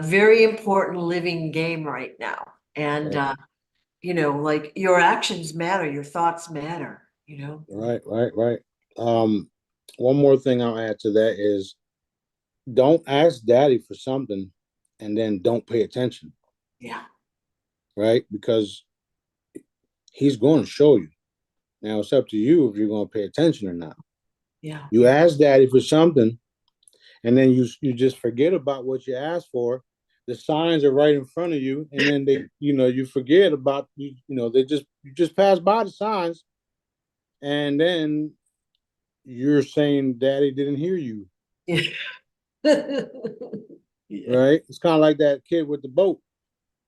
very important living game right now. And Right. like your actions matter, your thoughts matter, Right. Right. Right. Um, One more thing I'll add to that is, don't ask Daddy for something and then don't pay attention. Yeah. Right? Because he's going to show you. Now it's up to you if you're going to pay attention or not. Yeah. You ask Daddy for something, and then you just forget about what you asked for. The signs are right in front of you, and then you forget about you just pass by the signs, and then you're saying Daddy didn't hear you. Yeah. Yeah. Right? It's kind of like that kid with the boat.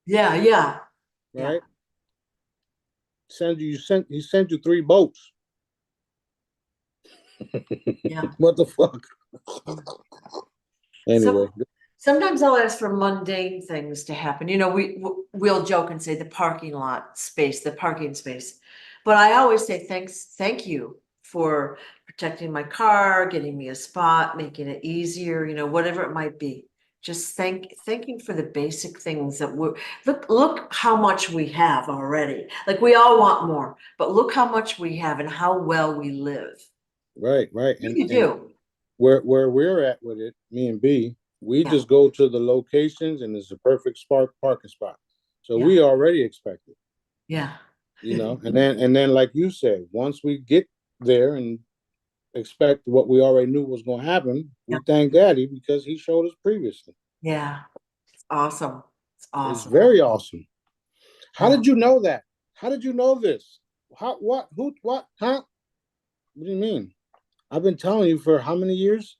Yeah. Yeah. Yeah. Right? He sent you 3 boats. Yeah. What the fuck? So Anyway. sometimes I'll ask for mundane things to happen. We'll joke and say the parking space. But I always say thank you for protecting my car, getting me a spot, making it easier, whatever it might be. Just thanking for the basic things that look how much we have already. Like we all want more, but look how much we have and how well we live. Right, right. You And do. where we're at with it, me and B, we Yeah. just go to the locations and it's a perfect parking spot. So Yeah. we already expect it, Yeah. and then like you said, once we get there and expect what we already knew was going to happen, Yeah. we thank Daddy because he showed us previously. Yeah. It's awesome. It's It's awesome. very awesome. How Yeah. did you know that? How did you know this? How, what, who, what, huh? What do you mean? I've been telling you for how many years?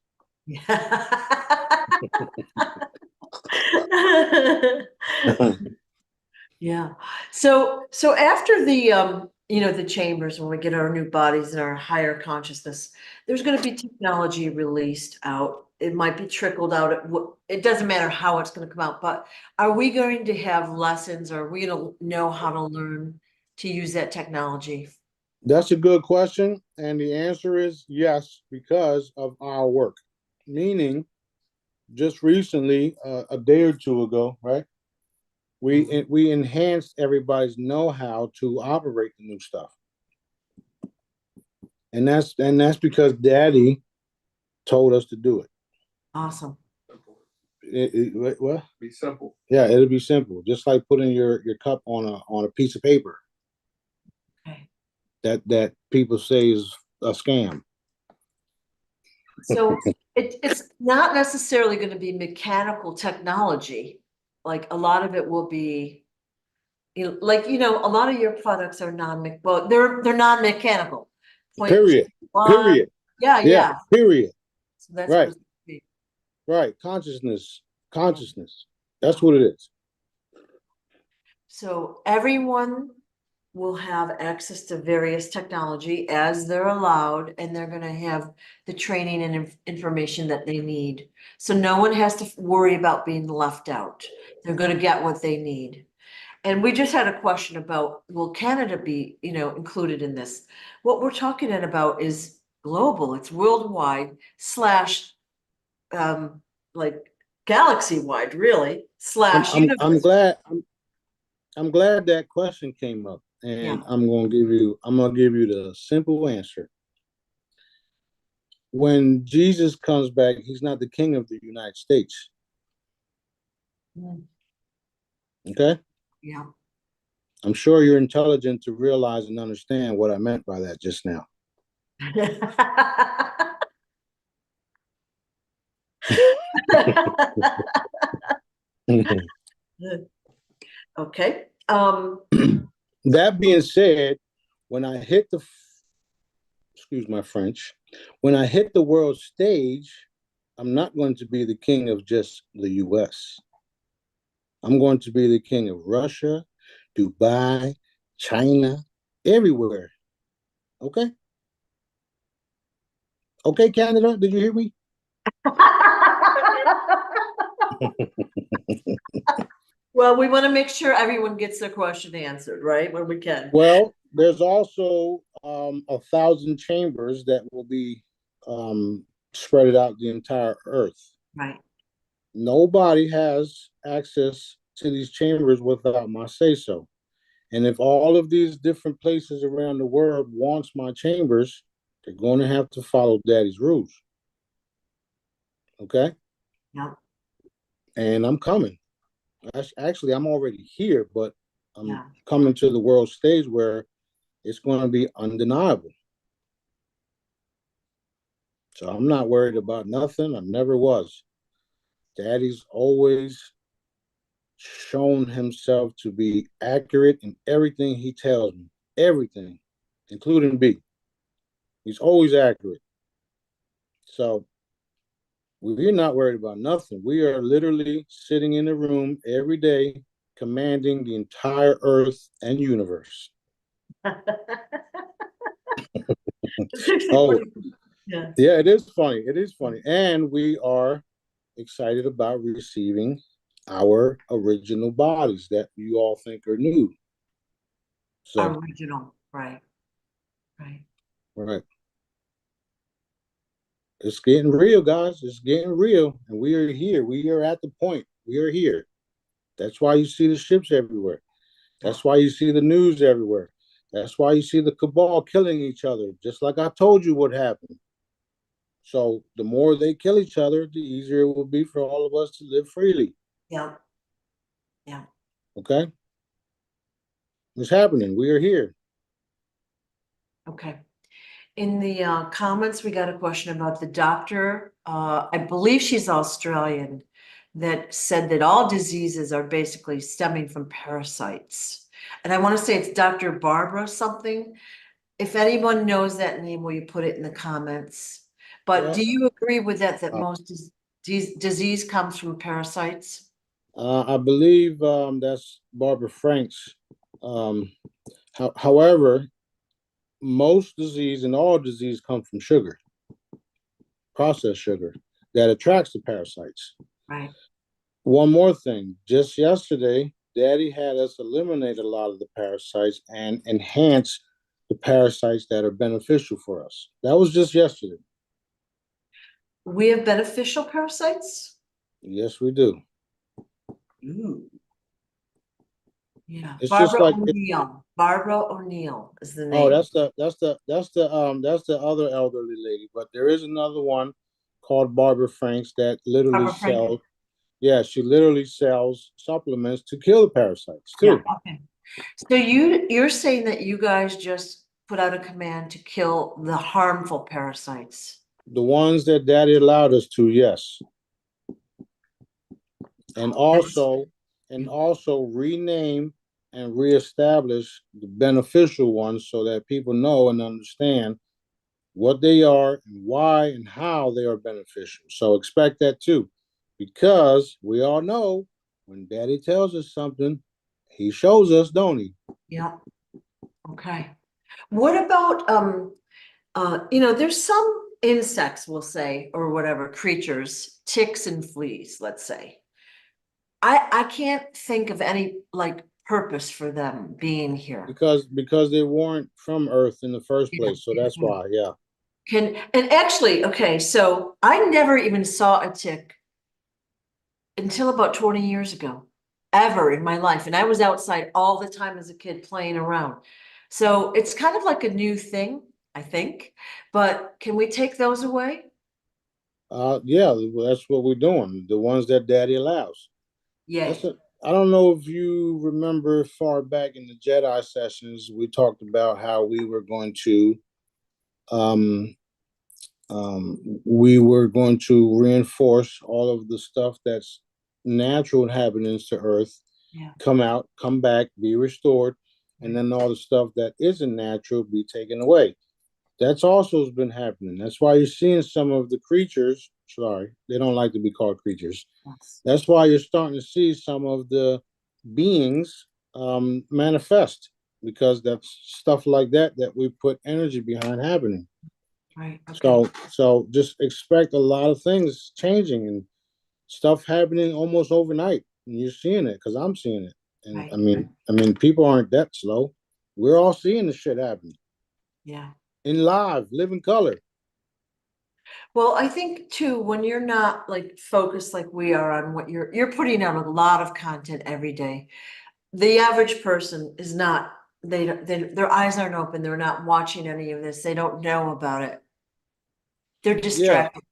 Yeah. So after the the chambers, when we get our new bodies and our higher consciousness, there's gonna be technology released out. It might be trickled out. It doesn't matter how it's gonna come out, but are we going to have lessons? Or are we gonna know how to learn to use that technology? That's a good question. And the answer is yes, because of our work. Meaning, just recently, a day or two ago, right? We enhanced everybody's know-how to operate the new stuff. And that's because Daddy told us to do it. Awesome. What? Be simple. Yeah, it'll be simple. Just like putting your cup on a piece of paper. Okay. That people say is a scam. So it's not necessarily gonna be mechanical technology. Like a lot of it will be, a lot of your products are well, they're non-mechanical. Period. Period. Yeah, Yeah. yeah. Period. So that's Right. what it's gonna be. Right. Consciousness. That's what it is. So everyone will have access to various technology as they're allowed, and they're gonna have the training and information that they need. So no one has to worry about being left out. They're gonna get what they need. And we just had a question about, will Canada be, included in this? What we're talking about is global, it's worldwide slash, like galaxy-wide, really, slash I'm universe. glad that question came up, and Yeah. I'm gonna give you the simple answer. When Jesus comes back, he's not the king of the United States. Mm. Okay? Yeah. I'm sure you're intelligent to realize and understand what I meant by that just now. Okay. That being said, when I hit excuse my French, when I hit the world stage, I'm not going to be the king of just the US. I'm going to be the king of Russia, Dubai, China, everywhere. Okay? Okay, Canada, did you hear me? Well, we want to make sure everyone gets their question answered, right? When we can. Well, there's also 1,000 chambers that will be spread out the entire earth. Right. Nobody has access to these chambers without my say-so. And if all of these different places around the world wants my chambers, they're going to have to follow Daddy's rules. Okay? Yeah. And I'm coming. Actually, I'm already here, but I'm Yeah. coming to the world stage where it's going to be undeniable. So I'm not worried about nothing. I never was. Daddy's always shown himself to be accurate in everything he tells me. Everything, including B. He's always accurate. So we're not worried about nothing. We are literally sitting in a room every day, commanding the entire earth and universe. Oh, Yeah. yeah, it is funny. It is funny. And we are excited about receiving our original bodies that you all think are new. So, Original. Right. Right. right. It's getting real, guys. It's getting real. And we are here. We are at the point. We are here. That's why you see the ships everywhere. That's why you see the news everywhere. That's why you see the cabal killing each other, just like I told you what happened. So the more they kill each other, the easier it will be for all of us to live freely. Yeah. Yeah. Okay? It's happening. We are here. Okay. In the comments, we got a question about the doctor. I believe she's Australian, that said that all diseases are basically stemming from parasites. And I want to say it's Dr. Barbara something. If anyone knows that name, will you put it in the comments? But Well, do you agree with that, that uh, most disease comes from parasites? I believe that's Barbara Franks. However, most disease and all disease comes from sugar, processed sugar, that attracts the parasites. Right. One more thing, just yesterday, Daddy had us eliminate a lot of the parasites and enhance the parasites that are beneficial for us. That was just yesterday. We have beneficial parasites? Yes, we do. Ooh. Yeah. It's just Barbara like O'Neill. Barbara O'Neill is the oh, name. that's the other elderly lady. But there is another one called Barbara Franks that literally Barbara Frank. sells. Yeah, she literally sells supplements to kill the parasites Yeah, too. okay. So you're saying that you guys just put out a command to kill the harmful parasites. The ones that Daddy allowed us to, yes. And That's- also rename and reestablish the beneficial ones so that people know and understand what they are and why and how they are beneficial. So expect that too, because we all know when Daddy tells us something, he shows us, don't he? Yeah, okay. What about there's some insects, we'll say, or whatever, creatures, ticks and fleas, let's say. I can't think of any like purpose for them being here. Because they weren't from Earth in the first Yeah, place. So that's yeah. why, yeah. And actually, okay, so I never even saw a tick until about 20 years ago, ever in my life. And I was outside all the time as a kid playing around. So it's kind of like a new thing, I think. But can we take those away? Yeah, that's what we're doing. The ones that Daddy allows. That's Yay. a, I don't know if you remember far back in the Jedi sessions, we talked about how um, we were going to reinforce all of the stuff that's natural inhabitants to Earth, Yeah. come out, come back, be restored, and then all the stuff that isn't natural be taken away. That's also has been happening. That's why you're seeing some of the creatures. Sorry, they don't like to be called creatures. Yes. That's why you're starting to see some of the beings manifest because that's stuff like that that we put energy behind happening. Right. Okay. So just expect a lot of things changing and stuff happening almost overnight. And you're seeing it because I'm seeing it. And Right. I mean, people aren't that slow. We're all seeing the shit happening Yeah. in live, living color. Well, I think too, when you're not like focused like we are on what you're putting out a lot of content every day. The average person is not, their eyes aren't open, they're not watching any of this, they don't know about it. They're Yeah, distracted.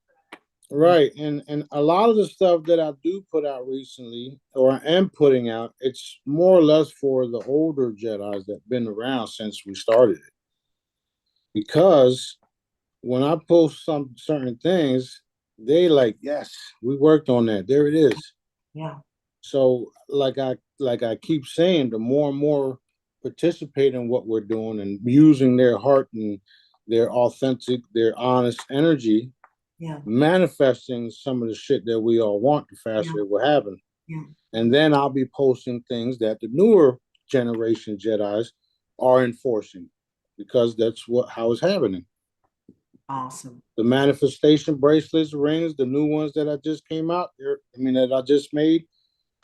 right. And a lot of the stuff that I do put out recently, or I am putting out, it's more or less for the older Jedi's that been around since we started it. Because when I post some certain things, they like, yes, we worked on that. There it is. Yeah, So like I keep saying, the more and more participate in what we're doing and using their heart and their authentic, their honest energy, yeah, manifesting some of the shit that we all want, the yeah, faster it will happen. yeah. And then I'll be posting things that the newer generation Jedi's are enforcing because that's what how it's happening. Awesome. The manifestation bracelets, rings, the new ones that I just came out, that I just made a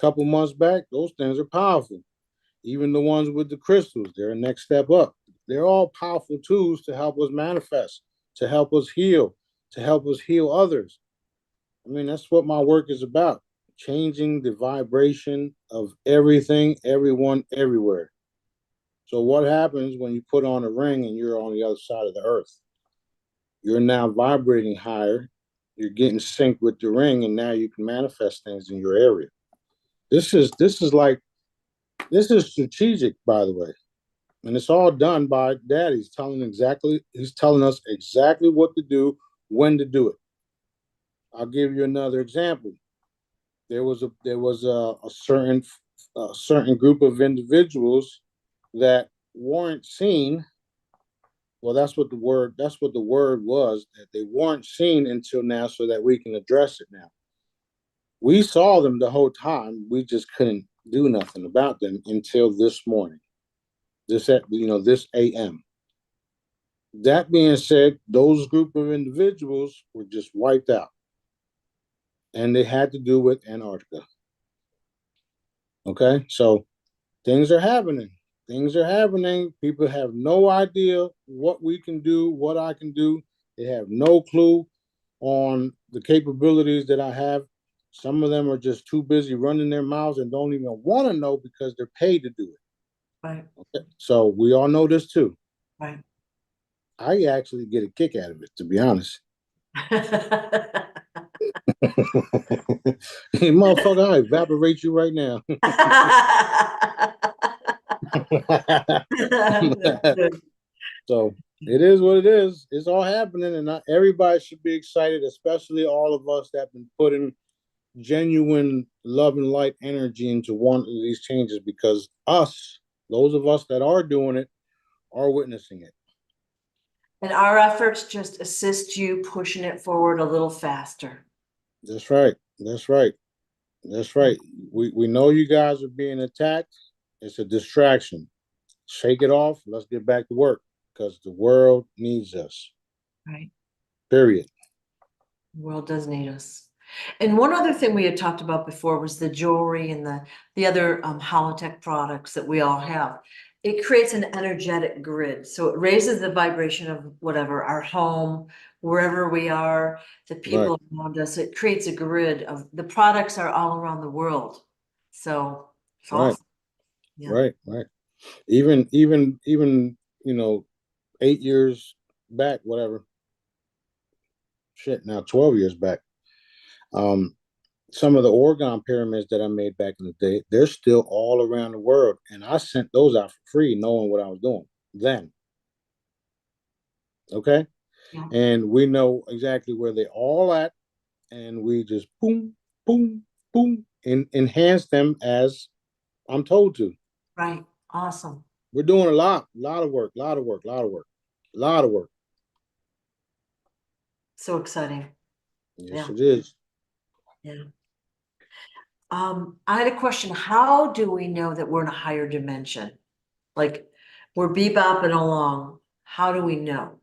couple months back, those things are powerful. Even the ones with the crystals, they're a next step up. They're all powerful tools to help us manifest, to help us heal others. That's what my work is about, changing the vibration of everything, everyone, everywhere. So, what happens when you put on a ring and you're on the other side of the earth? You're now vibrating higher, you're getting synced with the ring, and now you can manifest things in your area. This is strategic, by the way. And it's all done by Dad. He's telling us exactly what to do, when to do it. I'll give you another example. There was a certain group of individuals that weren't seen. Well, that's what the word was, that they weren't seen until now, so that we can address it now. We saw them the whole time. We just couldn't do nothing about them until this morning. This AM. That being said, those group of individuals were just wiped out, and they had to do with Antarctica. Okay, so things are happening. Things are happening. People have no idea what we can do, what I can do. They have no clue on the capabilities that I have. Some of them are just too busy running their mouths and don't even want to know because they're paid to do it. Right. Okay? So we all know this too. Right. I actually get a kick out of it, to be honest. Hey, motherfucker, I evaporate you right now. That's good. So it is what it is. It's all happening, and not everybody should be excited, especially all of us that have been putting genuine love and light energy into one of these changes, because those of us that are doing it, are witnessing it. And our efforts just assist you pushing it forward a little faster. That's right. That's right. That's right. We know you guys are being attacked. It's a distraction. Shake it off. Let's get back to work because the world needs us. Right. Period. The world does need us. And one other thing we had talked about before was the jewelry and the other holotech products that we all have. It creates an energetic grid. So it raises the vibration of whatever, our home, wherever we are, the Right. people around us. It creates a grid of the products are all around the world. So it's Right. awesome. Yeah. Right. Right. Even 8 years back, whatever. Shit, now 12 years back. Um, some of the Oregon pyramids that I made back in the day, they're still all around the world. And I sent those out for free, knowing what I was doing then. Okay. Yeah. And we know exactly where they all at. And we just boom, boom, boom, and enhance them as I'm told to. Right. Awesome. We're doing a lot of work, lot of work, lot of work, lot of work. So exciting. Yes, Yeah. it is. Yeah. I had a question. How do we know that we're in a higher dimension? Like we're bebopping along. How do we know?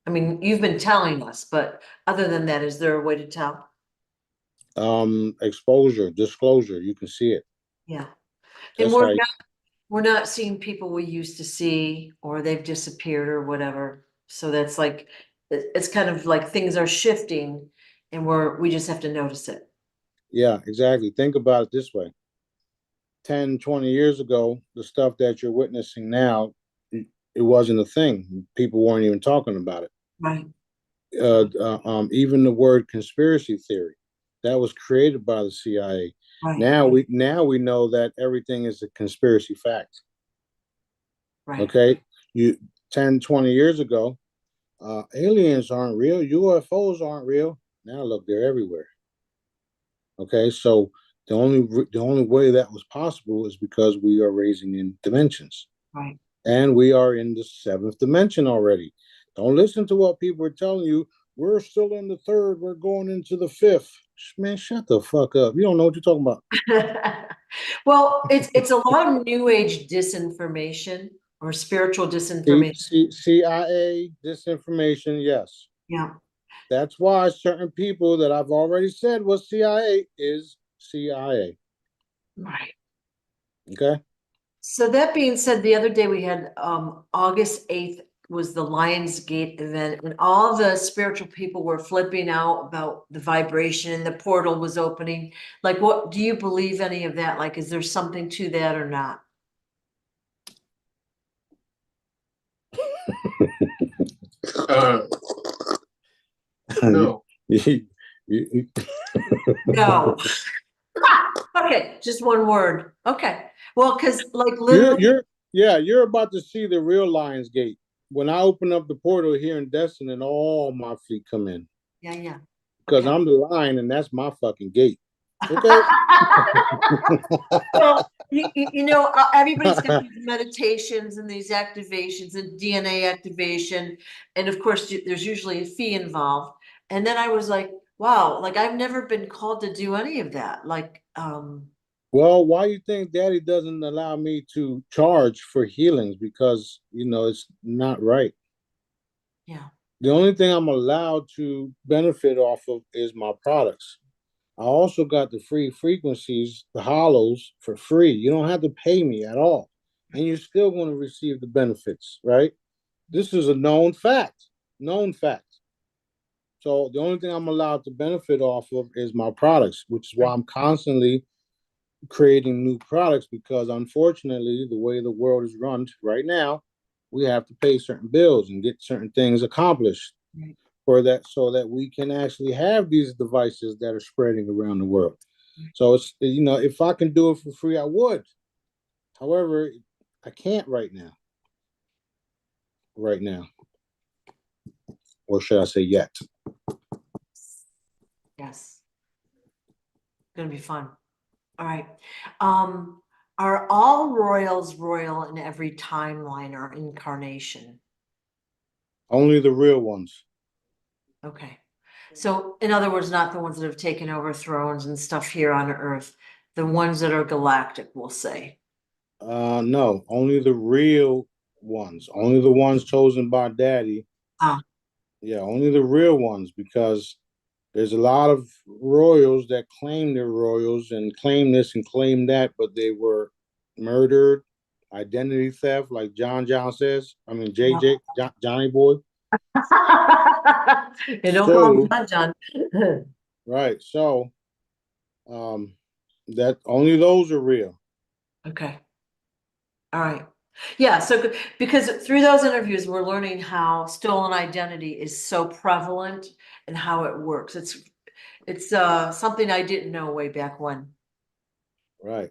I mean, you've been telling us, but other than that, is there a way to tell? Exposure, disclosure, you can see it. Yeah. And That's we're how you, not we're not seeing people we used to see or they've disappeared or whatever. So that's like it's kind of like things are shifting and we just have to notice it. yeah, exactly. Think about it this way. 10, 20 years ago, the stuff that you're witnessing now, it wasn't a thing. People weren't even talking about it. Right. Even the word conspiracy theory, that was created by the CIA. Right. Now we know that everything is a conspiracy fact. Right. Okay, you 10, 20 years ago, aliens aren't real, UFOs aren't real. Now look, they're everywhere. Okay, so the only way that was possible is because we are raising in dimensions, Right. and we are in the seventh dimension already. Don't listen to what people are telling you. We're still in the third. We're going into the fifth. Man, shut the fuck up. You don't know what you're talking about. Well, it's a lot of new age disinformation or spiritual disinformation. CIA disinformation. Yes, Yeah. that's why certain people that I've already said was CIA is CIA. Right. Okay. So that being said, the other day we had August 8th was the Lionsgate event, and all the spiritual people were flipping out about the vibration and the portal was opening. Like, what do you believe any of that? Like, is there something to that or not? Uh, no. No. Okay, just one word. Okay. Well, because like you're literally, you're yeah, you're about to see the real Lions Gate. When I open up the portal here in Destin and all my fleet come in. yeah, yeah. Because Okay. I'm the lion and that's my fucking gate. Okay. Well, everybody's got these meditations and these activations and DNA activation. And of course, there's usually a fee involved. And then I was like, wow, like I've never been called to do any of that. Like, Well, why you think Daddy doesn't allow me to charge for healings? Because it's not right. Yeah. The only thing I'm allowed to benefit off of is my products. I also got the free frequencies, the hollows for free. You don't have to pay me at all. And you're still going to receive the benefits, right? This is a known fact. Known fact. So the only thing I'm allowed to benefit off of is my products, which is why I'm constantly creating new products, because unfortunately, the way the world is run right now, we have to pay certain bills and get certain things accomplished Right. for that, so that we can actually have these devices that are spreading around the world. Right. So it's, if I can do it for free, I would. However, I can't right now. Right now. Or should I say yet? Yes. Gonna be fun. All right. Are all royals royal in every timeline or incarnation? Only the real ones. Okay. So in other words, not the ones that have taken over thrones and stuff here on Earth, the ones that are galactic, we'll say. No, only the real ones. Only the ones chosen by Daddy. Ah, Yeah, only the real ones, because there's a lot of royals that claim they're royals and claim this and claim that, but they were murdered, identity theft, like John says. I mean, yeah. Johnny Boy. You don't call him So, John. right. So, um, that only those are real. Okay. All right. Yeah, so because through those interviews, we're learning how stolen identity is so prevalent and how it works. It's something I didn't know way back when. Right.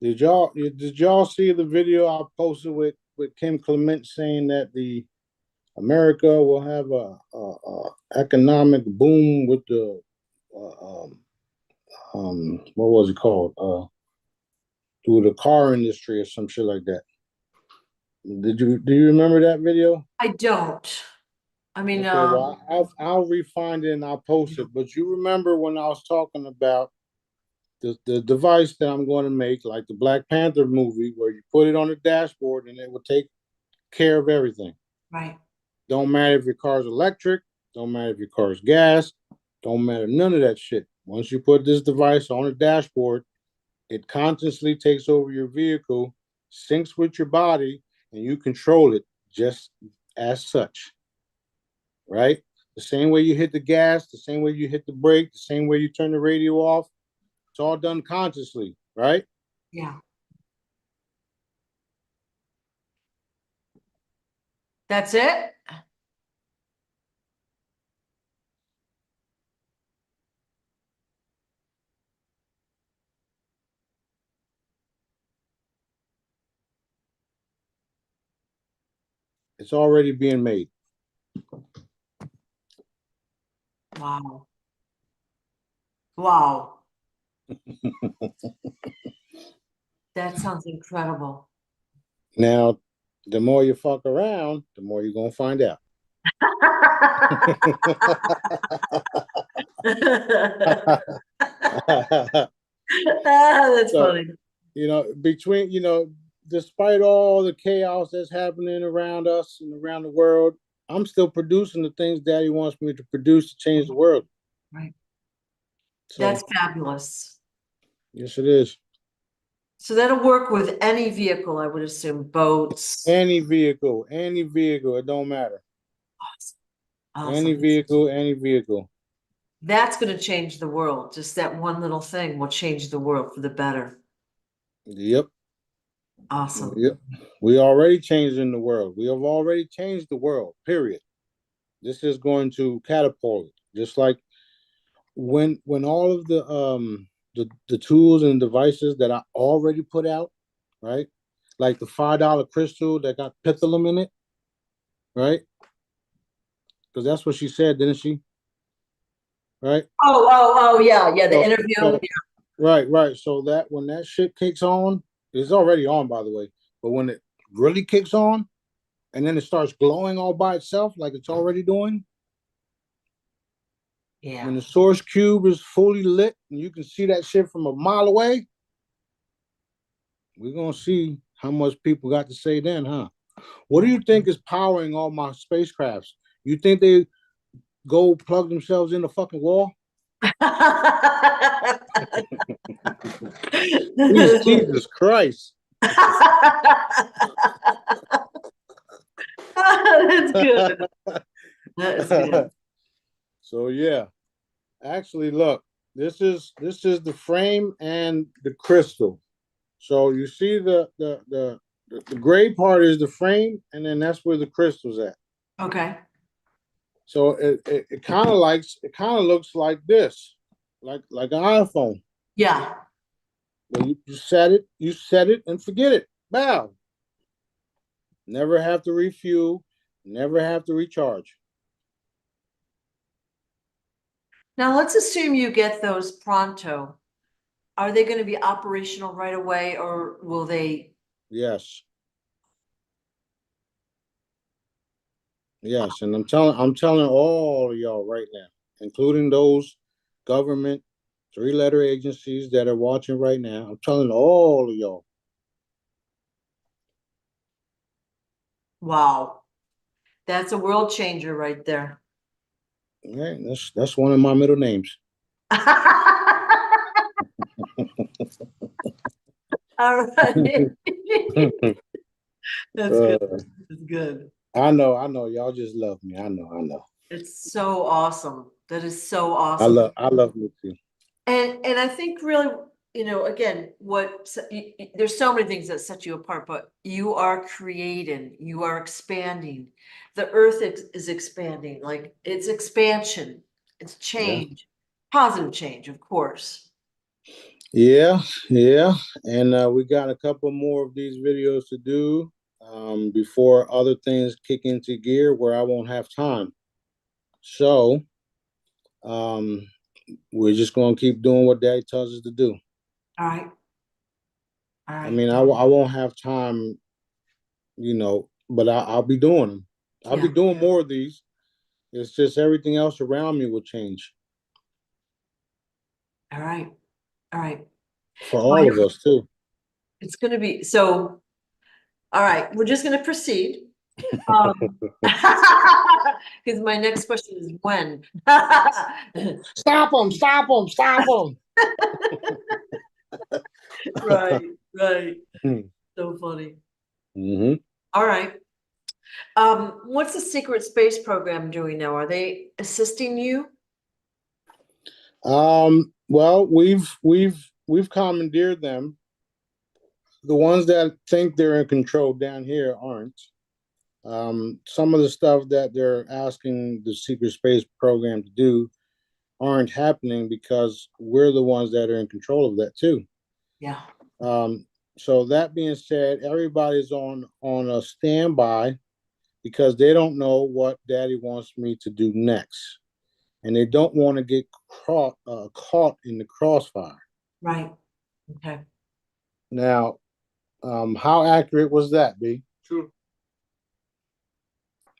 Did y'all see the video I posted with Kim Clement saying that the America will have a economic boom with the uh, what was it called, through the car industry or some shit like that? Do you remember that video? I don't. I mean, Okay, well, I'll re-find it and I'll post it. But you remember when I was talking about the device that I'm going to make, like the Black Panther movie, where you put it on the dashboard and it will take care of everything. right. Don't matter if your car's electric, don't matter if your car's gas, don't matter none of that shit. Once you put this device on the dashboard, it consciously takes over your vehicle, syncs with your body, and you control it just as such. Right? The same way you hit the gas, the same way you hit the brake, the same way you turn the radio off. It's all done consciously, right? Yeah. That's it? It's already being made. Wow. Wow. That sounds incredible. Now, the more you fuck around, the more you're gonna find out. That's So, funny. between, despite all the chaos that's happening around us and around the world, I'm still producing the things Daddy wants me to produce to change the world. Right. So, That's fabulous. yes, it is. So that'll work with any vehicle, I would assume, boats. Any vehicle, it don't matter. Awesome. Any Awesome. vehicle, any vehicle. That's going to change the world. Just that one little thing will change the world for the better. Yep. Awesome. Yep. We already changed in the world. We have already changed the world, period. This is going to catapult it. Just like when all of the tools and devices that I already put out, right? Like the $5 crystal that got petalum in it, right? Because that's what she said, didn't she? Right? Oh, yeah, yeah. The So, interview. so right. So that when that shit kicks on, it's already on, by the way. But when it really kicks on, and then it starts glowing all by itself, like it's already doing. Yeah. When the source cube is fully lit and you can see that shit from a mile away, we're gonna see how much people got to say then, huh? What do you think is powering all my spacecrafts? You think they go plug themselves in the fucking wall? Jesus Christ. That's good. That is good. So yeah, actually, look, this is the frame and the crystal. So you see the gray part is the frame, and then that's where the crystal's at. Okay. So it kind of looks like this, like an iPhone. Yeah. Well, you set it and forget it. Bow. Never have to refuel, never have to recharge. Now let's assume you get those pronto. Are they going to be operational right away, or will they? Yes. Yes, and I'm telling all of y'all right now, including those government three-letter agencies that are watching right now. I'm telling all of y'all. Wow. That's a world changer right there. Right, that's one of my middle names. All right. That's good. That's good. I know. Y'all just love me. I know. It's so awesome. That is so awesome. I love you too. And I think really, again, there's so many things that set you apart, but you are creating, you are expanding. The earth is expanding, like it's expansion, it's Yeah. change, positive change, of course. Yeah, yeah. And we got a couple more of these videos to do before other things kick into gear where I won't have time. So um, we're just going to keep doing what Daddy tells us to do. All right. All I right. mean, I won't have time, but I'll be doing them. I'll be Yeah. doing more of these. It's just everything else around me will change All right. All right. for My, all of us too. it's going to be so. All right. We're just going to proceed. Because my next question is when. Stop them! Stop them! Stop them! Right, right. So funny. Mm-hmm. All right. What's the secret space program doing now? Are they assisting you? Well, we've commandeered them. The ones that think they're in control down here aren't. Some of the stuff that they're asking the secret space program to do aren't happening because we're the ones that are in control of that too. Yeah. So that being said, everybody's on a standby because they don't know what Daddy wants me to do next, and they don't want to get caught in the crossfire. Right. Okay. Now, how accurate was that, B? True.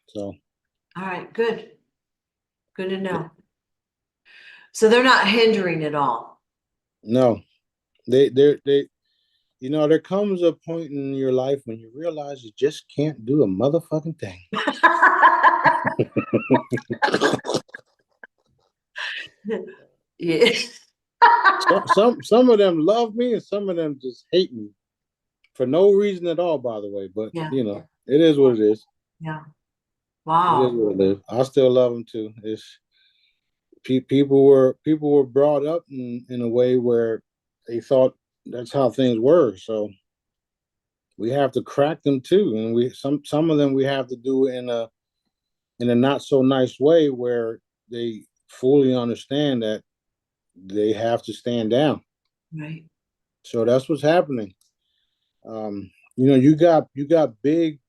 So, All right. Good. Good to know. So they're not hindering at all. no, they. There comes a point in your life when you realize you just can't do a motherfucking thing. Yeah. Some of them love me and some of them just hate me for no reason at all, by the way. But Yeah. it is what it is. Yeah. It is Wow. what it is. I still love them too. It's people were brought up in a way where they thought that's how things were. So we have to crack them too, and some of them we have to do in a not so nice way where they fully understand that they have to stand down. Right. So that's what's happening. You got big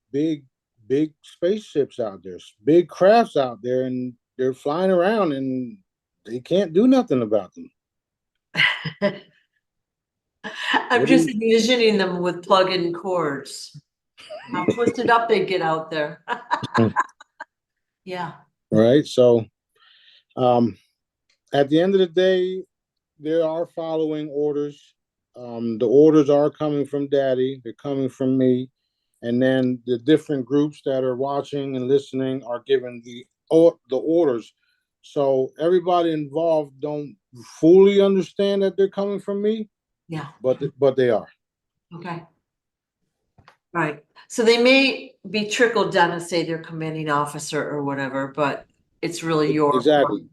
spaceships out there, big crafts out there, and they're flying around, and they can't do nothing about them. I'm just envisioning them with plug-in cords. How twisted up they get out there. Yeah. Right. So, at the end of the day, they are following orders. The orders are coming from Daddy. They're coming from me, and then the different groups that are watching and listening are given the orders. So everybody involved don't fully understand that they're coming from me, Yeah. but they are. Okay. Right. So they may be trickled down and say they're commanding officer or whatever, but it's really your. Exactly.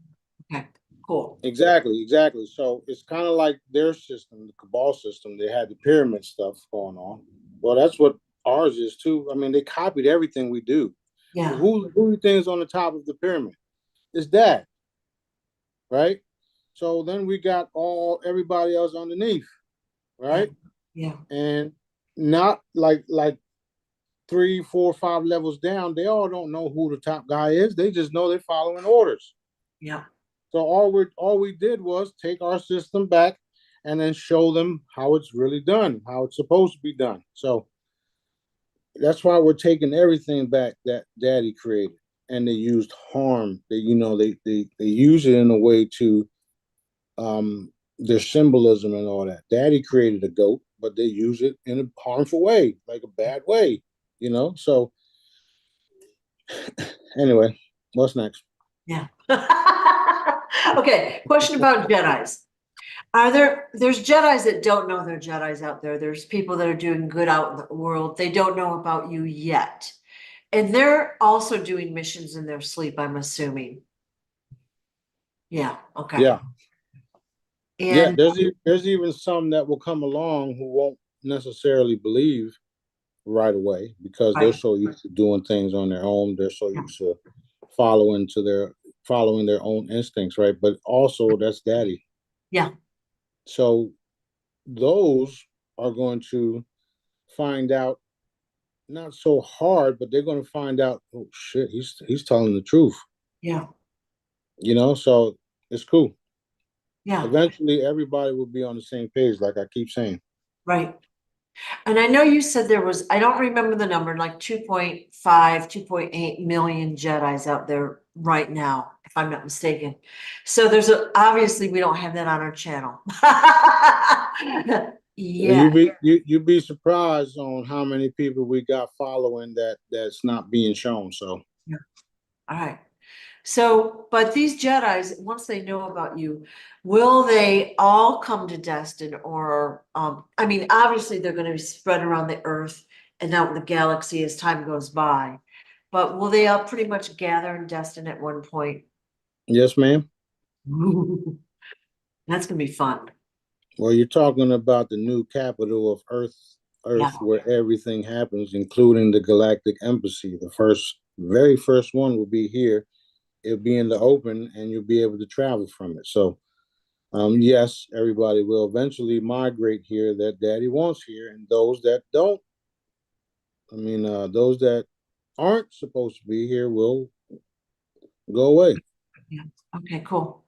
Okay, cool. Exactly. So it's kind of like their system, the Cabal system. They had the pyramid stuff going on. Well, that's what ours is too. I mean, they copied everything we do. Yeah. Who do you think is on the top of the pyramid? It's that, right? So then we got everybody else underneath, right? Yeah. And not like 3, 4, 5 levels down, they all don't know who the top guy is. They just know they're following orders. Yeah. So all we did was take our system back and then show them how it's really done, how it's supposed to be done. So that's why we're taking everything back that Daddy created. And they used harm. They use it in a way to their symbolism and all that. Daddy created a goat, but they use it in a harmful way, like a bad way, So anyway, what's next? Yeah. Okay, question about Jedis. There's Jedis that don't know they're Jedis out there. There's people that are doing good out in the world. They don't know about you yet. And they're also doing missions in their sleep, I'm assuming. Yeah, okay. Yeah. And There's even some that will come along who won't necessarily believe right away because they're so used to doing things on their own. They're so used to following their own instincts, right? But also that's Daddy. yeah. So those are going to find out not so hard, but they're going to find out, oh shit, he's telling the truth. Yeah. So it's cool. Yeah. Eventually everybody will be on the same page, like I keep saying. Right. And I know you said there was, I don't remember the number, like 2.5, 2.8 million Jedis out there right now, if I'm not mistaken. So obviously we don't have that on our channel. Yeah. You'd be surprised on how many people we got following that's not being shown. So Yeah. All right. So, but these Jedis, once they know about you, will they all come to Destin or, I mean, obviously they're going to be spread around the earth and out in the galaxy as time goes by, but will they all pretty much gather in Destin at one point? yes, ma'am. That's going to be fun. Well, you're talking about the new capital of Earth, Yeah. where everything happens, including the Galactic Embassy. Very first one will be here. It'll be in the open, and you'll be able to travel from it. So, yes, everybody will eventually migrate here that Daddy wants here, and those that don't, those that aren't supposed to be here will go away. Yeah. Okay, cool.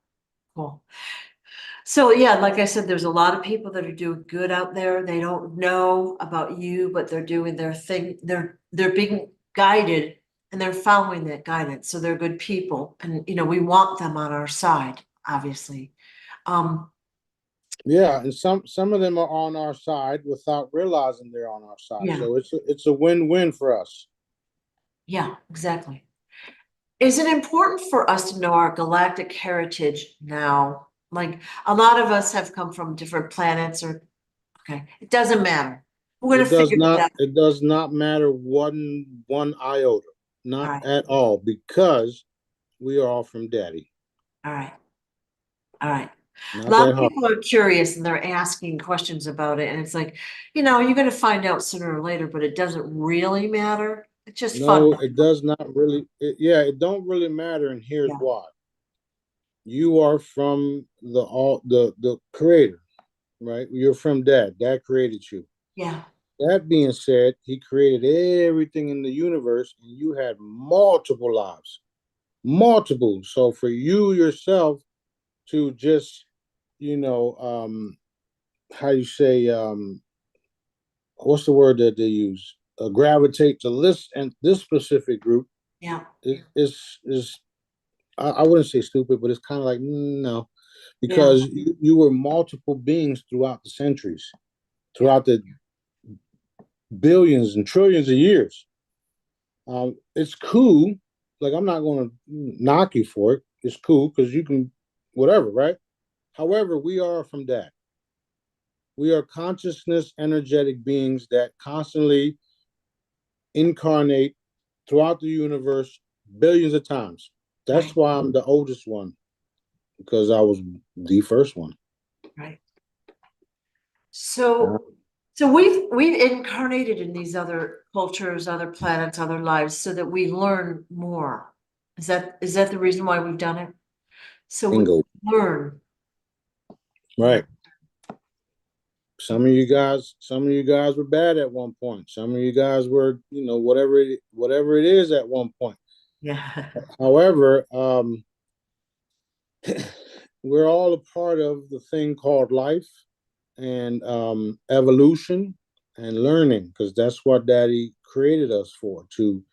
Cool. So yeah, like I said, there's a lot of people that are doing good out there. They don't know about you, but they're doing their thing. They're being guided and they're following that guidance. So they're good people. And we want them on our side, obviously. Yeah, and some of them are on our side without realizing they're on our side. Yeah. So it's a win-win for us. Yeah, exactly. Is it important for us to know our galactic heritage now? Like a lot of us have come from different planets okay, it doesn't matter. We're going to figure that out. It does not matter one iota, not All right. at all, because we are all from Daddy. All right. All right. Not A lot that of hard. people are curious and they're asking questions about it. And it's like, you're going to find out sooner or later, but it doesn't really matter. It's just fun. No, it does not really. It don't really matter, and here's Yeah. why. You are from the creator, right? You're from Dad. Dad created you. Yeah. That being said, he created everything in the universe, and you had multiple lives, multiple. So for you yourself to just, how you say, what's the word that they use? Gravitate to this specific group. Yeah. Is I wouldn't say stupid, but it's kind of like no, because you were multiple beings throughout the centuries, throughout the billions and trillions of years. It's cool. Like, I'm not going to knock you for it. It's cool because you can, whatever, right? However, we are from that. We are consciousness, energetic beings that constantly incarnate throughout the universe billions of times. That's Right. why I'm the oldest one, because I was the first one. Right. Uh, So we've incarnated in these other cultures, other planets, other lives, so that we learn more. Is that the reason why we've done it? So we Bingo. learn. Right. Some of you guys were bad at one point. Some of you guys were, whatever it is at one point. Yeah. However, we're all a part of the thing called life and evolution and learning, because that's what Daddy created us for, to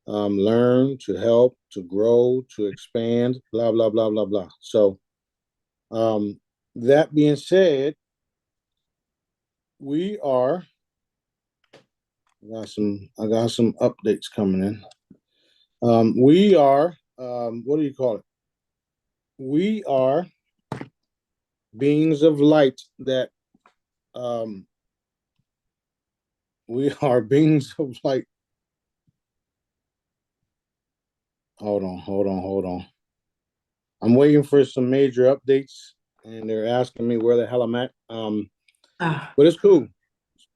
learn, to help, to grow, to expand, blah, blah, blah, blah, blah. So that being said, we are, I got some updates coming in. We are, what do you call it? We are beings of light that, we are beings of light. Hold on. I'm waiting for some major updates, and they're asking me where the hell I'm at. But it's cool.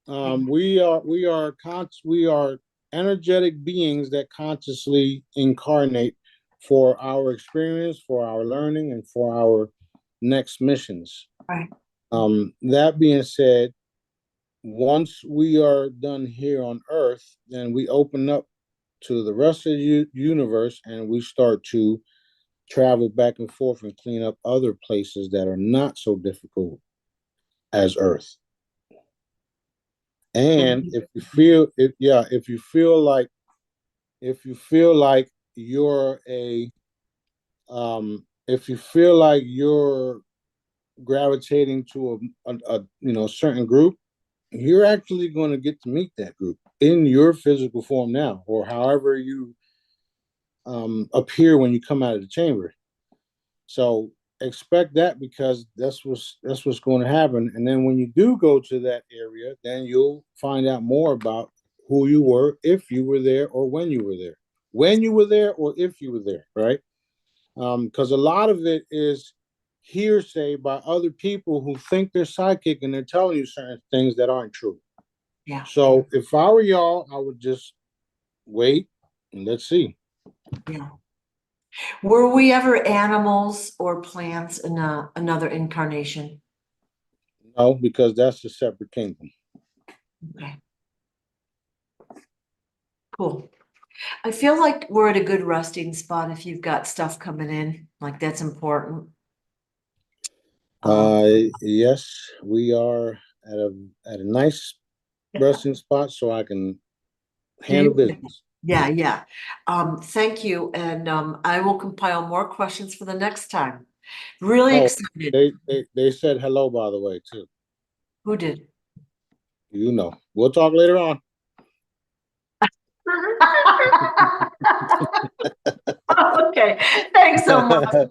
We are energetic beings that consciously incarnate for our experience, for our learning, and for our next missions. Right. That being said, once we are done here on Earth, then we open up to the rest of the universe, and we start to travel back and forth and clean up other places that are not so difficult as Earth. And if you feel like you're if you feel like you're gravitating to a certain group, you're actually going to get to meet that group in your physical form now, or however you appear when you come out of the chamber. So expect that, because that's what's going to happen. And then when you do go to that area, then you'll find out more about who you were, if you were there, or when you were there. When you were there, or if you were there, right? Because a lot of it is hearsay by other people who think they're psychic, and they're telling you certain things that aren't true. Yeah. So if I were y'all, I would just wait and let's see. Yeah. Were we ever animals or plants in another incarnation? No, because that's a separate kingdom. Okay. Cool. I feel like we're at a good resting spot if you've got stuff coming in, like that's important. Yes, we are at a nice resting spot, so I can handle business. Yeah. Thank you. And I will compile more questions for the next time. Really Oh, excited. they said hello, by the way, too. Who did? We'll talk later on. Okay, thanks so much.